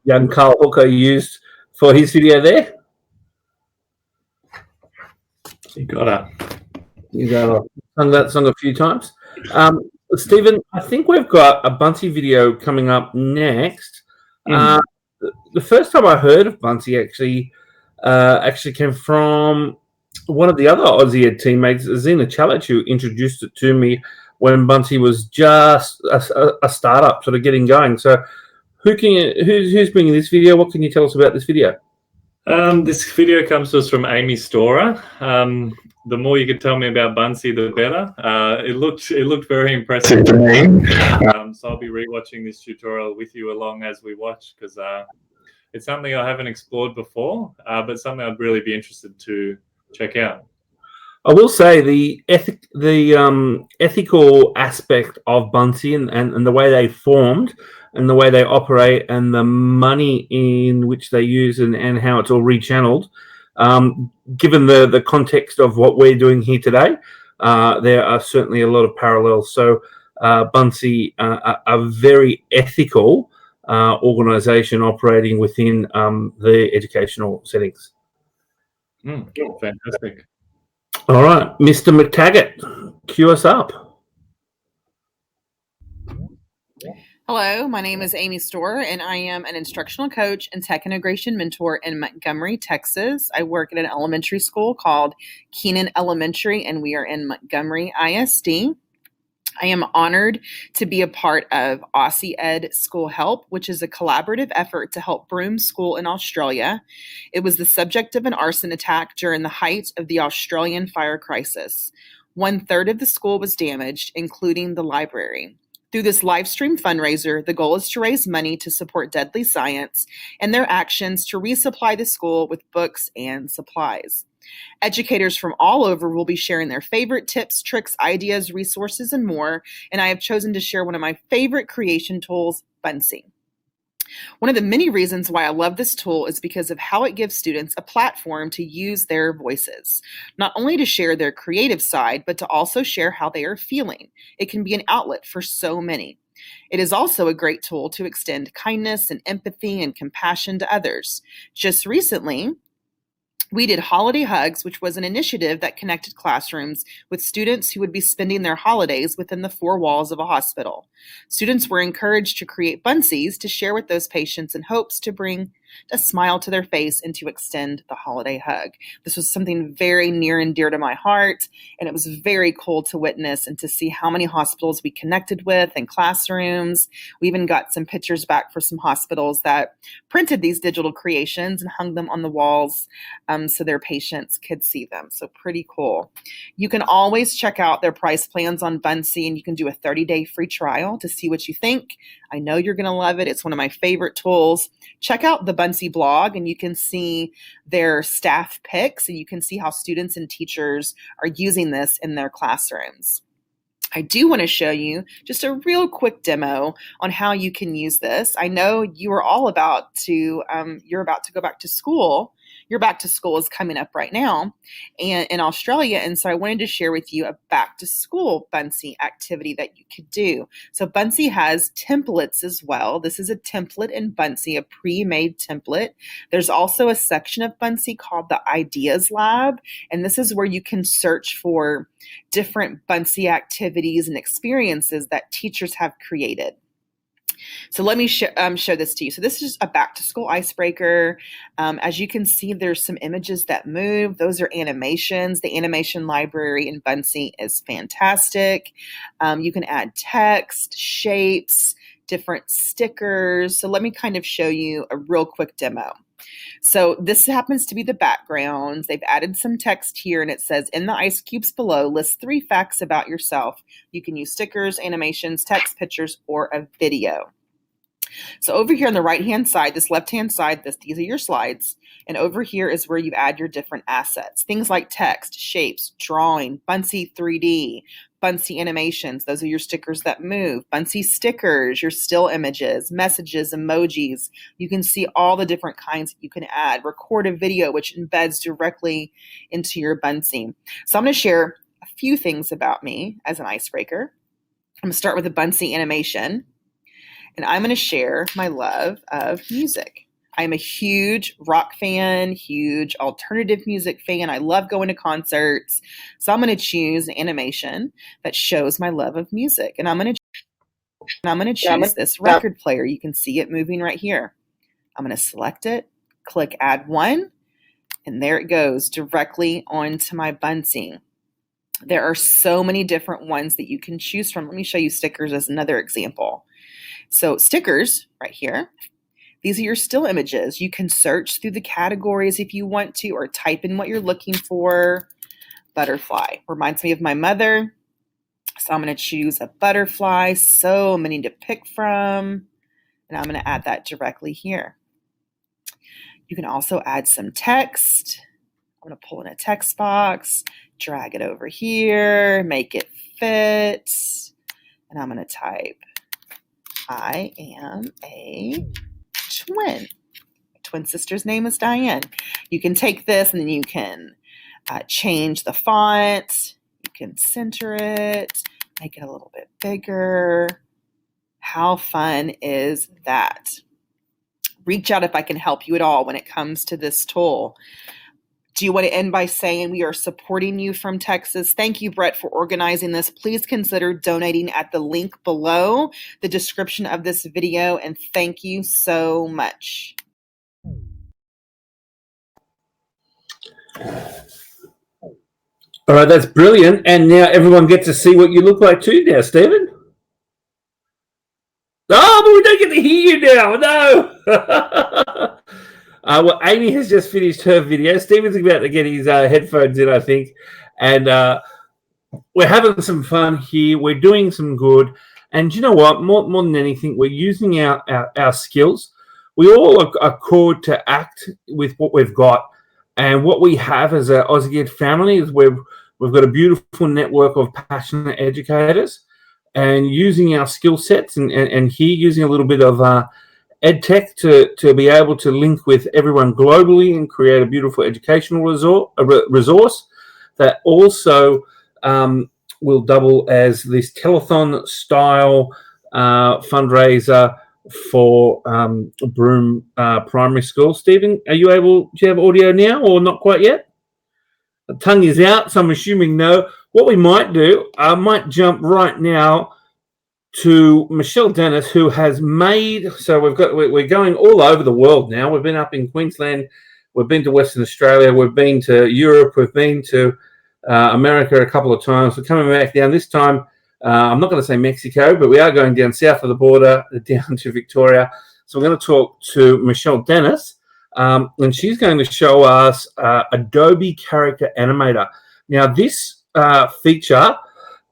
young Carl Hooker used for his video there. You gotta sung that song a few times. Stephen, I think we've got a Bunty video coming up next. The first time I heard of Bunty actually came from one of the other AussieED teammates, Zena Challenge, who introduced it to me when Bunty was just a startup, sort of getting going. So, who's bringing this video? What can you tell us about this video? This video comes to us from Amy Storer. The more you could tell me about Bunty, the better. It looked very impressive to me. So I'll be rewatching this tutorial with you along as we watch, because it's something I haven't explored before, but something I'd really be interested to check out. I will say the ethical aspect of Bunty and the way they formed and the way they operate and the money in which they use and how it's all rechanneled, given the context of what we're doing here today, there are certainly a lot of parallels. So Bunty are a very ethical organization operating within the educational settings. Fantastic. All right, Mr. McTaggart, cue us up. Hello, my name is Amy Storer, and I am an instructional coach and tech integration mentor in Montgomery, Texas. I work at an elementary school called Keenan Elementary, and we are in Montgomery ISD. I am honored to be a part of AussieED School Help, which is a collaborative effort to help Broome School in Australia. It was the subject of an arson attack during the height of the Australian fire crisis. 1/3 of the school was damaged, including the library. Through this live stream fundraiser, the goal is to raise money to support Deadly Science and their actions to resupply the school with books and supplies. Educators from all over will be sharing their favorite tips, tricks, ideas, resources, and more, and I have chosen to share one of my favorite creation tools, Bunty. One of the many reasons why I love this tool is because of how it gives students a platform to use their voices, not only to share their creative side, but to also share how they are feeling. It can be an outlet for so many. It is also a great tool to extend kindness and empathy and compassion to others. Just recently, we did Holiday Hugs, which was an initiative that connected classrooms with students who would be spending their holidays within the four walls of a hospital. Students were encouraged to create bunsies to share with those patients in hopes to bring a smile to their face and to extend the holiday hug. This was something very near and dear to my heart, and it was very cool to witness and to see how many hospitals we connected with and classrooms. We even got some pictures back for some hospitals that printed these digital creations and hung them on the walls so their patients could see them. So pretty cool. You can always check out their price plans on Bunty, and you can do a 30-day free trial to see what you think. I know you're going to love it. It's one of my favorite tools. Check out the Bunty blog, and you can see their staff pics, and you can see how students and teachers are using this in their classrooms. I do want to show you just a real quick demo on how you can use this. I know you are all about to, you're about to go back to school. Your back to school is coming up right now and in Australia. And so I wanted to share with you a back to school Bunty activity that you could do. So Bunty has templates as well. This is a template in Bunty, a pre-made template. There's also a section of Bunty called the Ideas Lab. And this is where you can search for different Bunty activities and experiences that teachers have created. So let me show this to you. So this is a back to school icebreaker. As you can see, there's some images that move. Those are animations. The animation library in Bunty is fantastic. You can add text, shapes, different stickers. So let me kind of show you a real quick demo. So this happens to be the background. They've added some text here and it says, in the ice cubes below, list 3 facts about yourself. You can use stickers, animations, text, pictures, or a video. So over here on the right-hand side, this left-hand side, these are your slides. And over here is where you add your different assets. Things like text, shapes, drawing, Bunsey 3D, Bunsey animations. Those are your stickers that move. Bunsey stickers, your still images, messages, emojis. You can see all the different kinds that you can add. Record a video, which embeds directly into your Bunsey. So I'm going to share a few things about me as an icebreaker. I'm going to start with a Bunsey animation. And I'm going to share my love of music. I'm a huge rock fan, huge alternative music fan. I love going to concerts. So I'm going to choose an animation that shows my love of music. And I'm going to choose this record player. You can see it moving right here. I'm going to select it, click Add One, and there it goes directly onto my Bunsey. There are so many different ones that you can choose from. Let me show you stickers as another example. So stickers right here, these are your still images. You can search through the categories if you want to, or type in what you're looking for. Butterfly reminds me of my mother. So I'm going to choose a butterfly, so many to pick from, and I'm going to add that directly here. You can also add some text. I'm going to pull in a text box, drag it over here, make it fit, and I'm going to type, I am a twin. My twin sister's name is Diane. You can take this and then you can change the font. You can center it, make it a little bit bigger. How fun is that? Reach out if I can help you at all when it comes to this tool. Do you want to end by saying we are supporting you from Texas? Thank you, Brett, for organizing this. Please consider donating at the link below the description of this video, and thank you so much. All right, that's brilliant. And now everyone gets to see what you look like too now, Stephen. Oh, but we don't get to hear you now. No. Well, Amy has just finished her video. Stephen's about to get his headphones in, I think. And we're having some fun here. We're doing some good. And you know what? More than anything, we're using our skills. We all are called to act with what we've got. And what we have as an aussieED family is we've got a beautiful network of passionate educators. And using our skill sets and here using a little bit of EdTech to be able to link with everyone globally and create a beautiful educational resource that also will double as this telethon style fundraiser for Broome Primary School. Stephen, do you have audio now or not quite yet? The tongue is out, so I'm assuming no. What we might do, I might jump right now to Michelle Dennis, who has made, so we're going all over the world now. We've been up in Queensland, we've been to Western Australia, we've been to Europe, we've been to America a couple of times. We're coming back down this time. I'm not going to say Mexico, but we are going down south of the border, down to Victoria. So we're going to talk to Michelle Dennis, and she's going to show us Adobe Character Animator. Now, this feature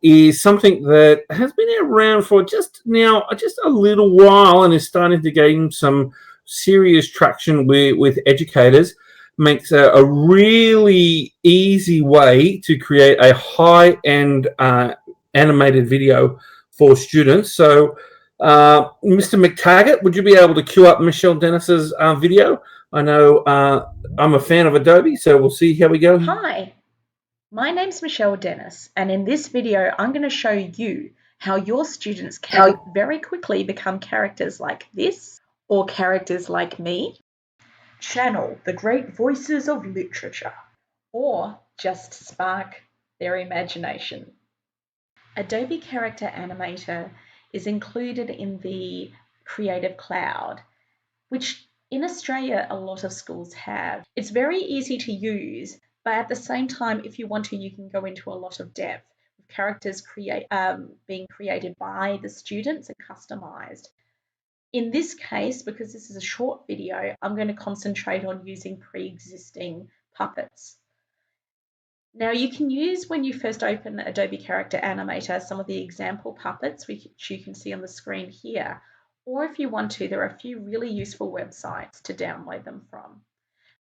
is something that has been around for just a little while and is starting to gain some serious traction with educators. Makes a really easy way to create a high-end animated video for students. So, Mr. McTaggart, would you be able to queue up Michelle Dennis's video? I know I'm a fan of Adobe, so we'll see how we go. Hi. My name's Michelle Dennis, and in this video I'm going to show you how your students can very quickly become characters like this or characters like me, channel the great voices of literature, or just spark their imagination. Adobe Character Animator is included in the Creative Cloud, which in Australia a lot of schools have. It's very easy to use, but at the same time, if you want to, you can go into a lot of depth with characters being created by the students and customized In this case, because this is a short video, I'm going to concentrate on using pre-existing puppets. Now you can use, when you first open Adobe Character Animator, some of the example puppets which you can see on the screen here, or if you want to, there are a few really useful websites to download them from.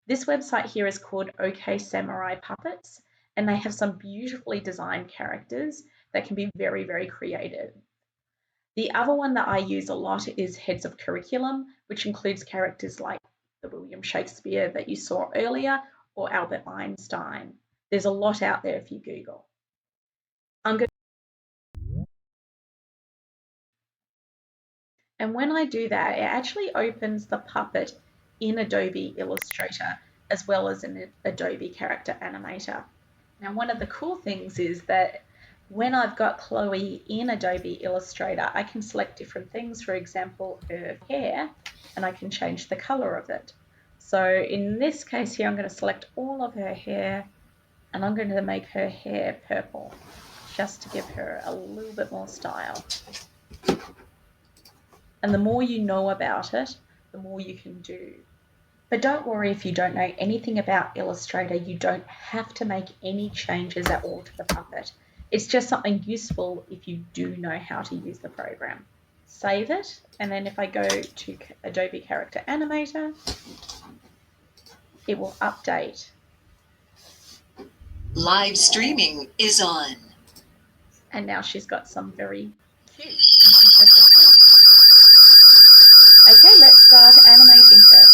This website here is called OK Samurai Puppets, and they have some beautifully designed characters that can be very, very creative. The other one that I use a lot is Heads of Curriculum, which includes characters like the William Shakespeare that you saw earlier or Albert Einstein. There's a lot out there if you Google. And when I do that, it actually opens the puppet in Adobe Illustrator as well as in Adobe Character Animator. Now, one of the cool things is that when I've got Chloe in Adobe Illustrator, I can select different things, for example, her hair, and I can change the color of it. So in this case here, I'm going to select all of her hair, and I'm going to make her hair purple, just to give her a little bit more style. And the more you know about it, the more you can do. But don't worry if you don't know anything about Illustrator, you don't have to make any changes at all to the puppet. It's just something useful if you do know how to use the program. Save it, and then if I go to Adobe Character Animator, it will update. Live streaming is on. And now she's got some very cute. Okay, let's start animating her.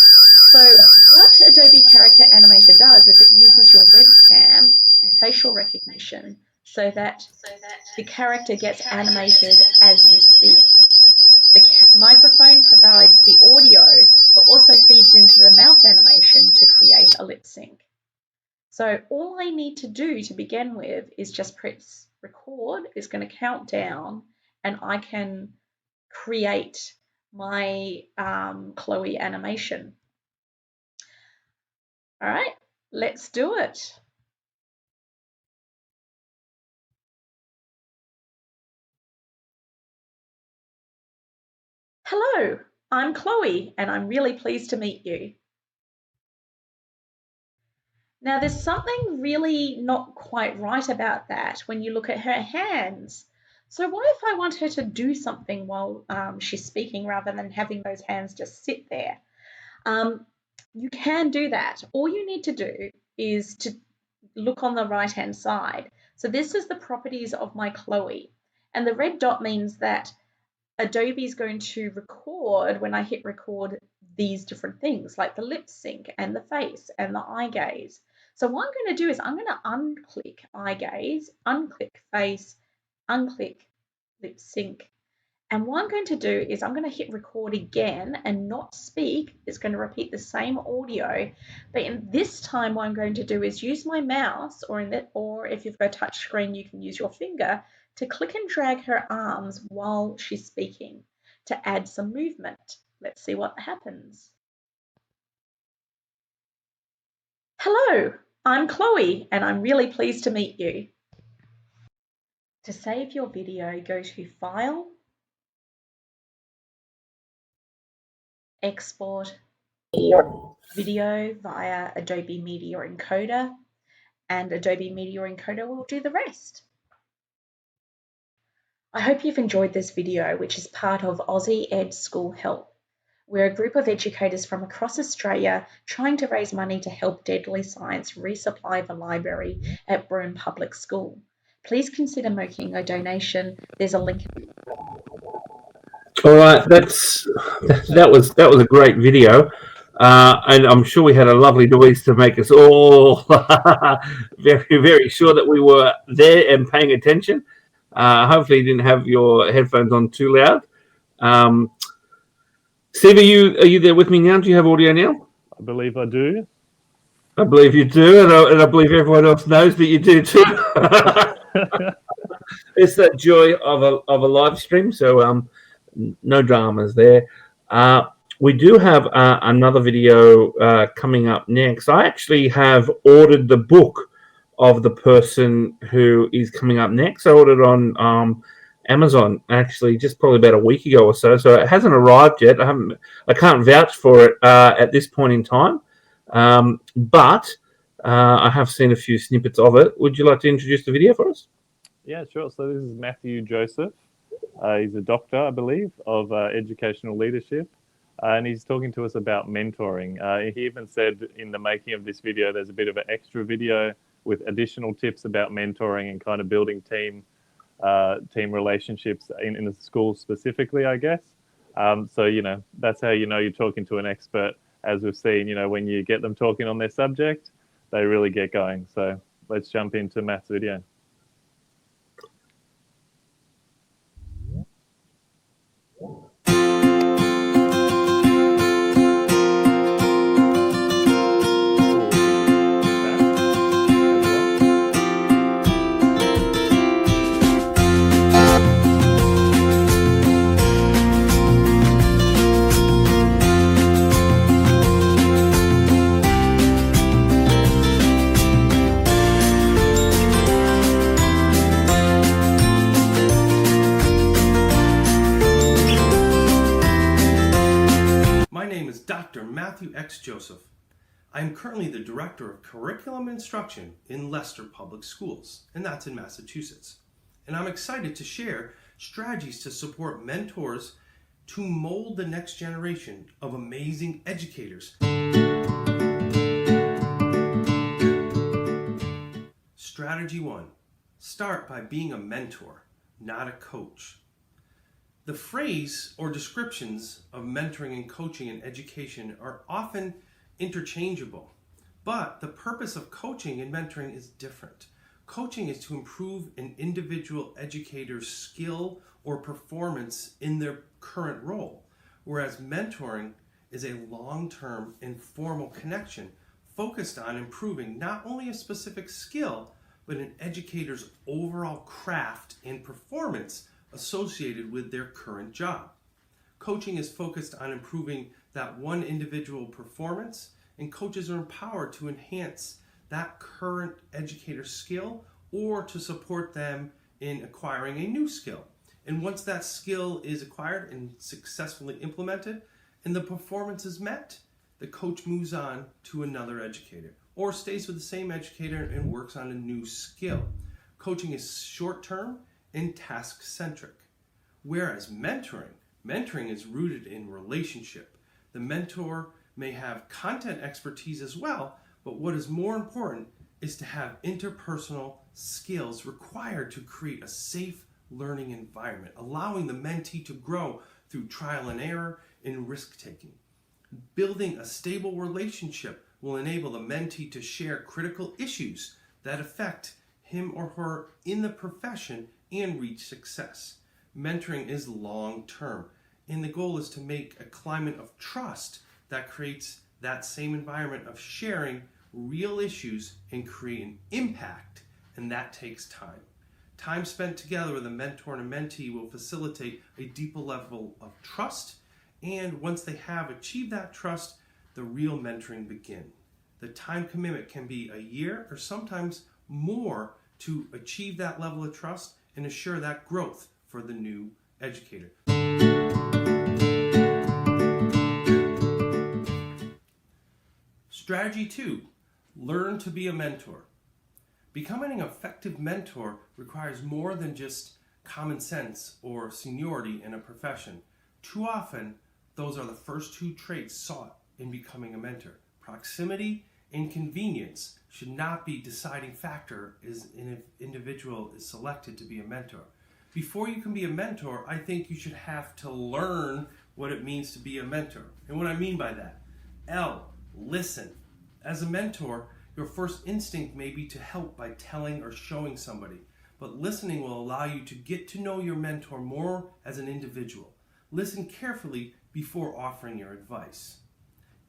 So what Adobe Character Animator does is it uses your webcam and facial recognition so that the character gets animated as you speak. The microphone provides the audio, but also feeds into the mouth animation to create a lip sync. So all I need to do to begin with is just press record. It's going to count down, and I can create my Chloe animation. All right, let's do it. Hello, I'm Chloe, and I'm really pleased to meet you. Now, there's something really not quite right about that when you look at her hands. So what if I want her to do something while she's speaking rather than having those hands just sit there? You can do that. All you need to do is to look on the right-hand side. So this is the properties of my Chloe. And the red dot means that Adobe is going to record, when I hit record, these different things like the lip sync and the face and the eye gaze. So what I'm going to do is I'm going to unclick eye gaze, unclick face, unclick lip sync. And what I'm going to do is I'm going to hit record again and not speak. It's going to repeat the same audio. But in this time, what I'm going to do is use my mouse, or if you've got a touch screen, you can use your finger to click and drag her arms while she's speaking to add some movement. Let's see what happens. Hello, I'm Chloe, and I'm really pleased to meet you. To save your video, go to File, Export video via Adobe Media Encoder, and Adobe Media Encoder will do the rest. I hope you've enjoyed this video, which is part of aussieED School Help. We're a group of educators from across Australia trying to raise money to help Deadly Science resupply the library at Broome Public School. Please consider making a donation. There's a link. All right, that was a great video, and I'm sure we had a lovely noise to make us all very, very sure that we were there and paying attention. Hopefully, you didn't have your headphones on too loud. Steve, are you there with me now? Do you have audio now? I believe I do. I believe you do, and I believe everyone else knows that you do too. It's that joy of a live stream. So no dramas there. We do have another video coming up next. I actually have ordered the book of the person who is coming up next. I ordered on Amazon actually just probably about a week ago or so. So it hasn't arrived yet. I can't vouch for it at this point in time, but I have seen a few snippets of it. Would you like to introduce the video for us? Yeah, sure. So this is Matthew Joseph. He's a doctor, I believe, of educational leadership. And he's talking to us about mentoring. He even said in the making of this video, there's a bit of an extra video with additional tips about mentoring and kind of building team relationships in the school specifically, I guess. So, that's how you're talking to an expert. As we've seen, when you get them talking on their subject, they really get going. So let's jump into Matt's video. Dr. Matthew X. Joseph. I am currently the Director of Curriculum Instruction in Leicester Public Schools, and that's in Massachusetts. And I'm excited to share strategies to support mentors to mold the next generation of amazing educators. Strategy 1. Start by being a mentor, not a coach. The phrase or descriptions of mentoring and coaching in education are often interchangeable, but the purpose of coaching and mentoring is different. Coaching is to improve an individual educator's skill or performance in their current role, whereas mentoring is a long-term informal connection focused on improving not only a specific skill, but an educator's overall craft and performance associated with their current job. Coaching is focused on improving that one individual performance, and coaches are empowered to enhance that current educator's skill or to support them in acquiring a new skill. And once that skill is acquired and successfully implemented and the performance is met, the coach moves on to another educator or stays with the same educator and works on a new skill. Coaching is short-term and task-centric. Whereas mentoring is rooted in relationship. The mentor may have content expertise as well, but what is more important is to have interpersonal skills required to create a safe learning environment, allowing the mentee to grow through trial and error and risk-taking. Building a stable relationship will enable the mentee to share critical issues that affect him or her in the profession and reach success. Mentoring is long-term, and the goal is to make a climate of trust that creates that same environment of sharing real issues and create an impact, and that takes time. Time spent together with a mentor and a mentee will facilitate a deeper level of trust, and once they have achieved that trust, the real mentoring begins. The time commitment can be a year or sometimes more to achieve that level of trust and assure that growth for the new educator. Strategy 2, learn to be a mentor. Becoming an effective mentor requires more than just common sense or seniority in a profession. Too often, those are the first two traits sought in becoming a mentor. Proximity and convenience should not be deciding factor as an individual is selected to be a mentor. Before you can be a mentor, I think you should have to learn what it means to be a mentor. And what I mean by that, L, listen. As a mentor, your first instinct may be to help by telling or showing somebody, but listening will allow you to get to know your mentor more as an individual. Listen carefully before offering your advice.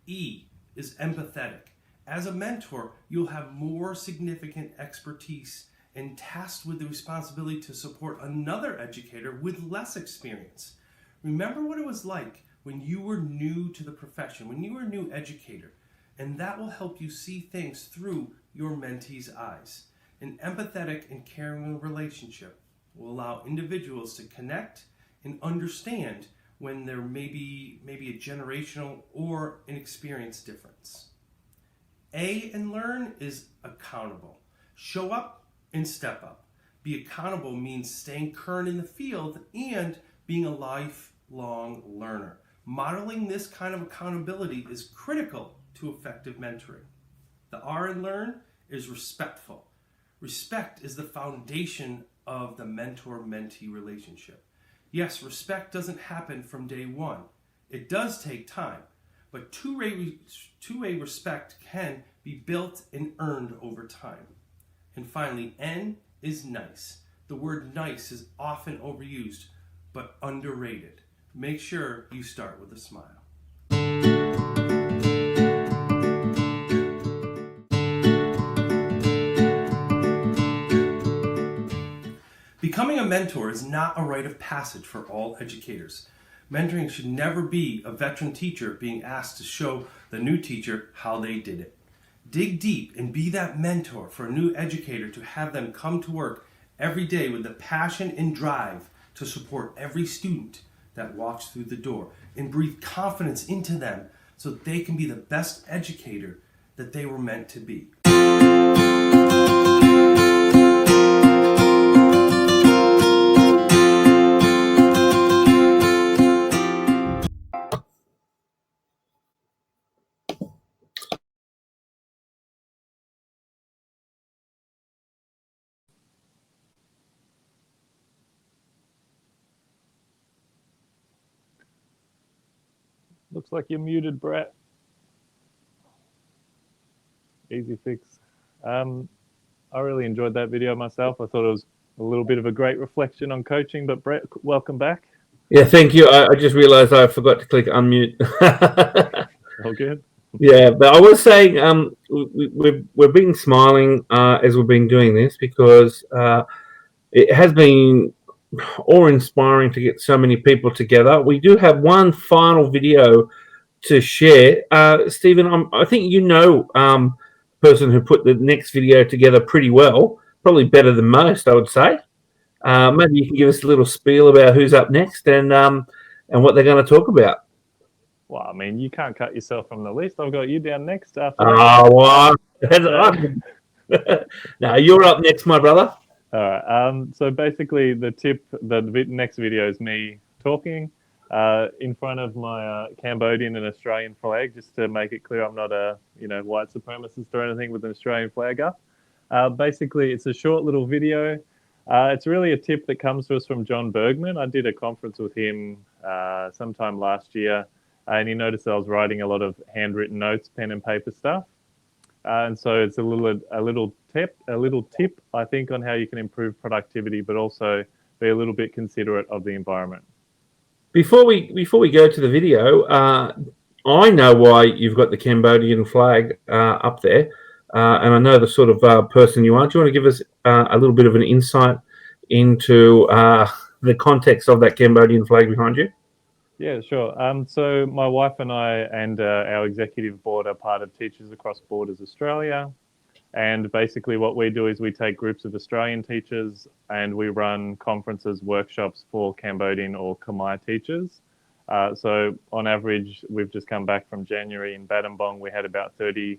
E is empathetic. As a mentor, you'll have more significant expertise and tasked with the responsibility to support another educator with less experience. Remember what it was like when you were new to the profession, when you were a new educator, and that will help you see things through your mentee's eyes. An empathetic and caring relationship will allow individuals to connect and understand when there may be a generational or an experience difference. A in learn is accountable. Show up and step up. Be accountable means staying current in the field and being a lifelong learner. Modeling this kind of accountability is critical to effective mentoring. The R in learn is respectful. Respect is the foundation of the mentor-mentee relationship. Yes, respect doesn't happen from day one. It does take time, but two-way respect can be built and earned over time. And finally, N is nice. The word nice is often overused, but underrated. Make sure you start with a smile. Becoming a mentor is not a rite of passage for all educators. Mentoring should never be a veteran teacher being asked to show the new teacher how they did it. Dig deep and be that mentor for a new educator to have them come to work every day with the passion and drive to support every student that walks through the door, and breathe confidence into them so that they can be the best educator that they were meant to be. Looks like you're muted, Brett. Easy fix. I really enjoyed that video myself. I thought it was a little bit of a great reflection on coaching, but Brett, welcome back. Yeah, thank you. I just realized I forgot to click unmute. All good. Yeah, but I was saying we've been smiling as we've been doing this because it has been awe-inspiring to get so many people together. We do have one final video to share. Stephen, I think you know the person who put the next video together pretty well, probably better than most, I would say. Maybe you can give us a little spiel about who's up next and what they're going to talk about. Well, I mean, you can't cut yourself from the list. I've got you down next after Oh, no, you're up next, my brother. All right. So basically, the next video is me talking in front of my Cambodian and Australian flag, just to make it clear I'm not a white supremacist or anything with an Australian flag up. Basically, it's a short little video. It's really a tip that comes to us from John Bergman. I did a conference with him sometime last year, and he noticed that I was writing a lot of handwritten notes, pen and paper stuff. And so it's a little tip, I think, on how you can improve productivity, but also be a little bit considerate of the environment. Before we go to the video, I know why you've got the Cambodian flag up there, and I know the sort of person you are. Do you want to give us a little bit of an insight into the context of that Cambodian flag behind you? Yeah, sure. So my wife and I and our executive board are part of Teachers Across Borders Australia. And basically what we do is we take groups of Australian teachers and we run conferences, workshops for Cambodian or Khmer teachers. So on average, we've just come back from January in Battambang. We had about 30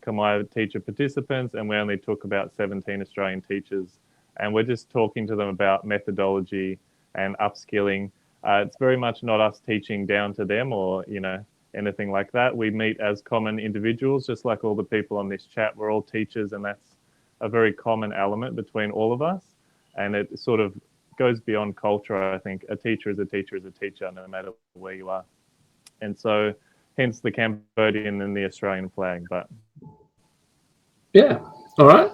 Khmer teacher participants and we only took about 17 Australian teachers. And we're just talking to them about methodology and upskilling. It's very much not us teaching down to them or, anything like that. We meet as common individuals, just like all the people on this chat. We're all teachers, and that's a very common element between all of us. And it sort of goes beyond culture, I think. A teacher is a teacher is a teacher, no matter where you are. And so, hence the Cambodian and the Australian flag. But yeah, all right.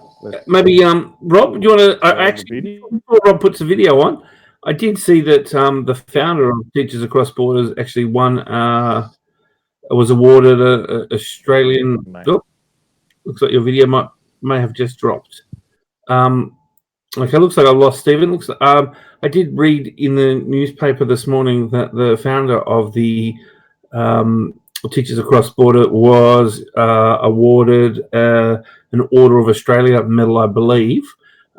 Maybe Rob, do you want to actually before Rob puts the video on? I did see that the founder of Teachers Across Borders actually was awarded an Australian. Oh, looks like your video may have just dropped. Okay, looks like I lost Stephen. Looks like, I did read in the newspaper this morning that the founder of the Teachers Across Border was awarded an Order of Australia medal, I believe.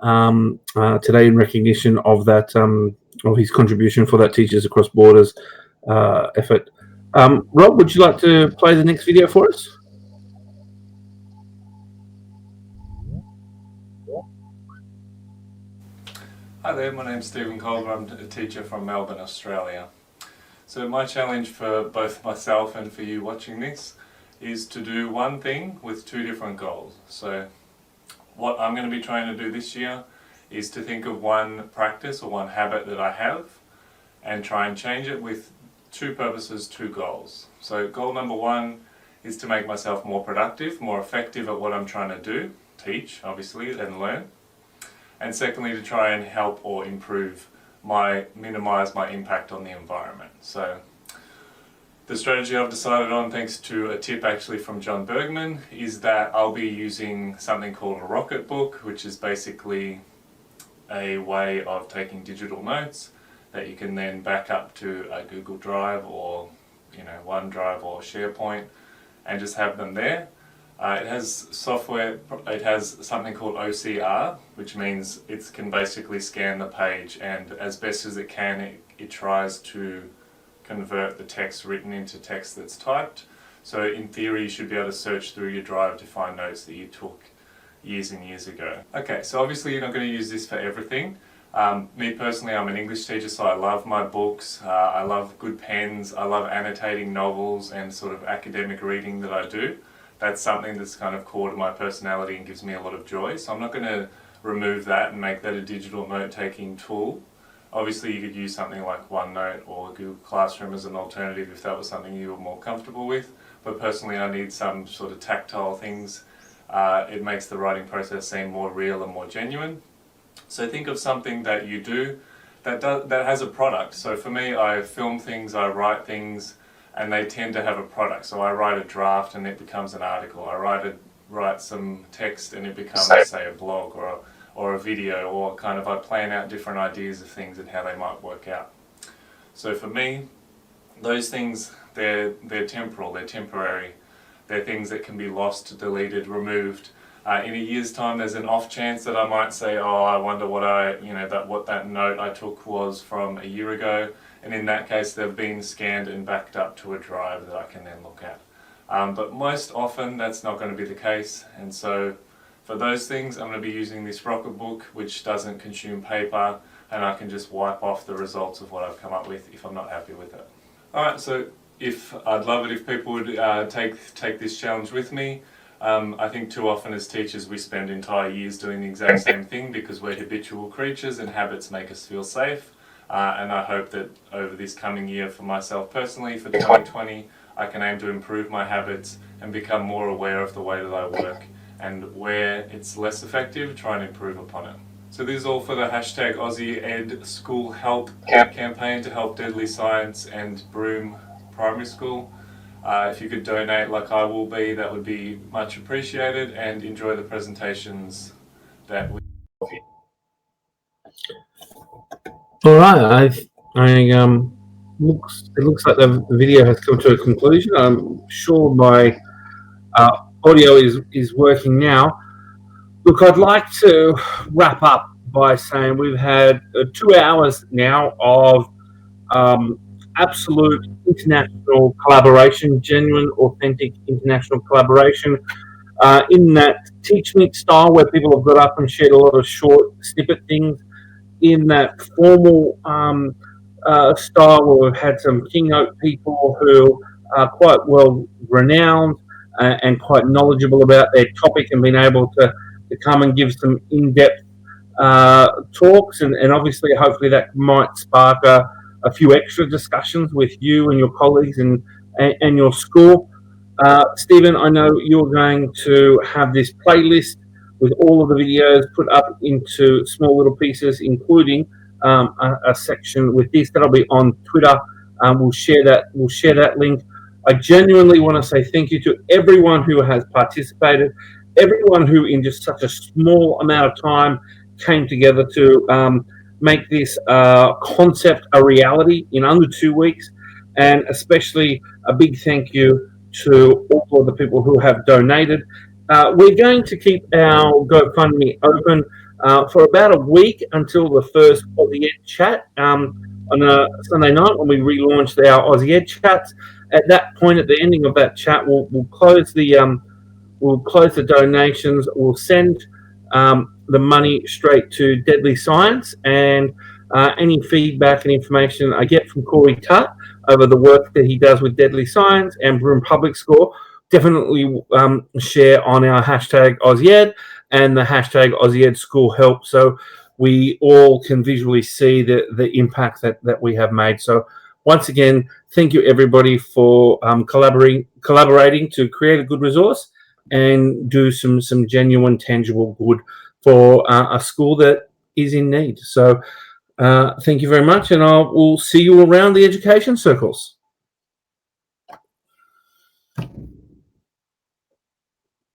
today in recognition of that, of his contribution for that Teachers Across Borders effort. Rob, would you like to play the next video for us? Hi there, my name's Stephen Colber. I'm a teacher from Melbourne, Australia. So my challenge for both myself and for you watching this is to do one thing with two different goals. So what I'm going to be trying to do this year is to think of one practice or one habit that I have and try and change it with two purposes, two goals. So goal number one is to make myself more productive, more effective at what I'm trying to do, teach obviously and learn. And secondly, to try and help or improve minimise my impact on the environment. So the strategy I've decided on, thanks to a tip actually from John Bergman, is that I'll be using something called a Rocket Book, which is basically a way of taking digital notes that you can then back up to a Google Drive or OneDrive or SharePoint and just have them there. It has software, it has something called OCR, which means it can basically scan the page, and as best as it can, it tries to convert the text written into text that's typed. So in theory, you should be able to search through your drive to find notes that you took years and years ago. Okay, so obviously you're not going to use this for everything. Me personally, I'm an English teacher, so I love my books, I love good pens, I love annotating novels and sort of academic reading that I do. That's something that's kind of core to my personality and gives me a lot of joy. So I'm not going to remove that and make that a digital note-taking tool. Obviously you could use something like OneNote or Google Classroom as an alternative if that was something you were more comfortable with. But personally I need some sort of tactile things. It makes the writing process seem more real and more genuine. So think of something that you do that has a product. So for me, I film things, I write things, and they tend to have a product. So I write a draft and it becomes an article. I write some text and it becomes, say, a blog or a video, or kind of I plan out different ideas of things and how they might work out. So for me, those things, they're temporal, they're temporary. They're things that can be lost, deleted, removed. In a year's time, there's an off chance that I might say, oh, I wonder what that note I took was from a year ago. And in that case, they've been scanned and backed up to a drive that I can then look at. But most often, that's not going to be the case. And so for those things, I'm going to be using this Rocket Book, which doesn't consume paper, and I can just wipe off the results of what I've come up with if I'm not happy with it. Alright, so I'd love it if people would take this challenge with me. I think too often as teachers we spend entire years doing the exact same thing because we're habitual creatures and habits make us feel safe. And I hope that over this coming year for myself personally, for 2020, I can aim to improve my habits and become more aware of the way that I work, and where it's less effective, try and improve upon it. So this is all for the hashtag aussieED School Help campaign to help Deadly Science and Broome Primary School. If you could donate like I will be, that would be much appreciated, and enjoy the presentations that we All right, it looks like the video has come to a conclusion. I'm sure my audio is working now. Look, I'd like to wrap up by saying we've had 2 hours now of absolute international collaboration, genuine, authentic international collaboration in that Teach Meet style where people have got up and shared a lot of short snippet things, in that formal style where we've had some keynote people who are quite well renowned and quite knowledgeable about their topic and been able to come and give some in-depth talks, and obviously hopefully that might spark a few extra discussions with you and your colleagues and your school. Stephen, I know you're going to have this playlist with all of the videos put up into small little pieces, including a section with this that'll be on Twitter. We'll share that link. I genuinely want to say thank you to everyone who has participated, everyone who in just such a small amount of time came together to make this concept a reality in under 2 weeks, and especially a big thank you to all of the people who have donated. We're going to keep our GoFundMe open. for about a week until the first AussieED chat on a Sunday night when we relaunched our AussieED chats. At that point, at the ending of that chat, we'll close the donations. We'll send the money straight to Deadly Science, and any feedback and information I get from Corey Tutt over the work that he does with Deadly Science and Broome Public School, definitely share on our hashtag AussieED and the hashtag AussieED School Help, so we all can visually see the impact that we have made. So once again, thank you everybody for collaborating to create a good resource and do some genuine, tangible good for a school that is in need. So thank you very much, and we'll see you around the education circles.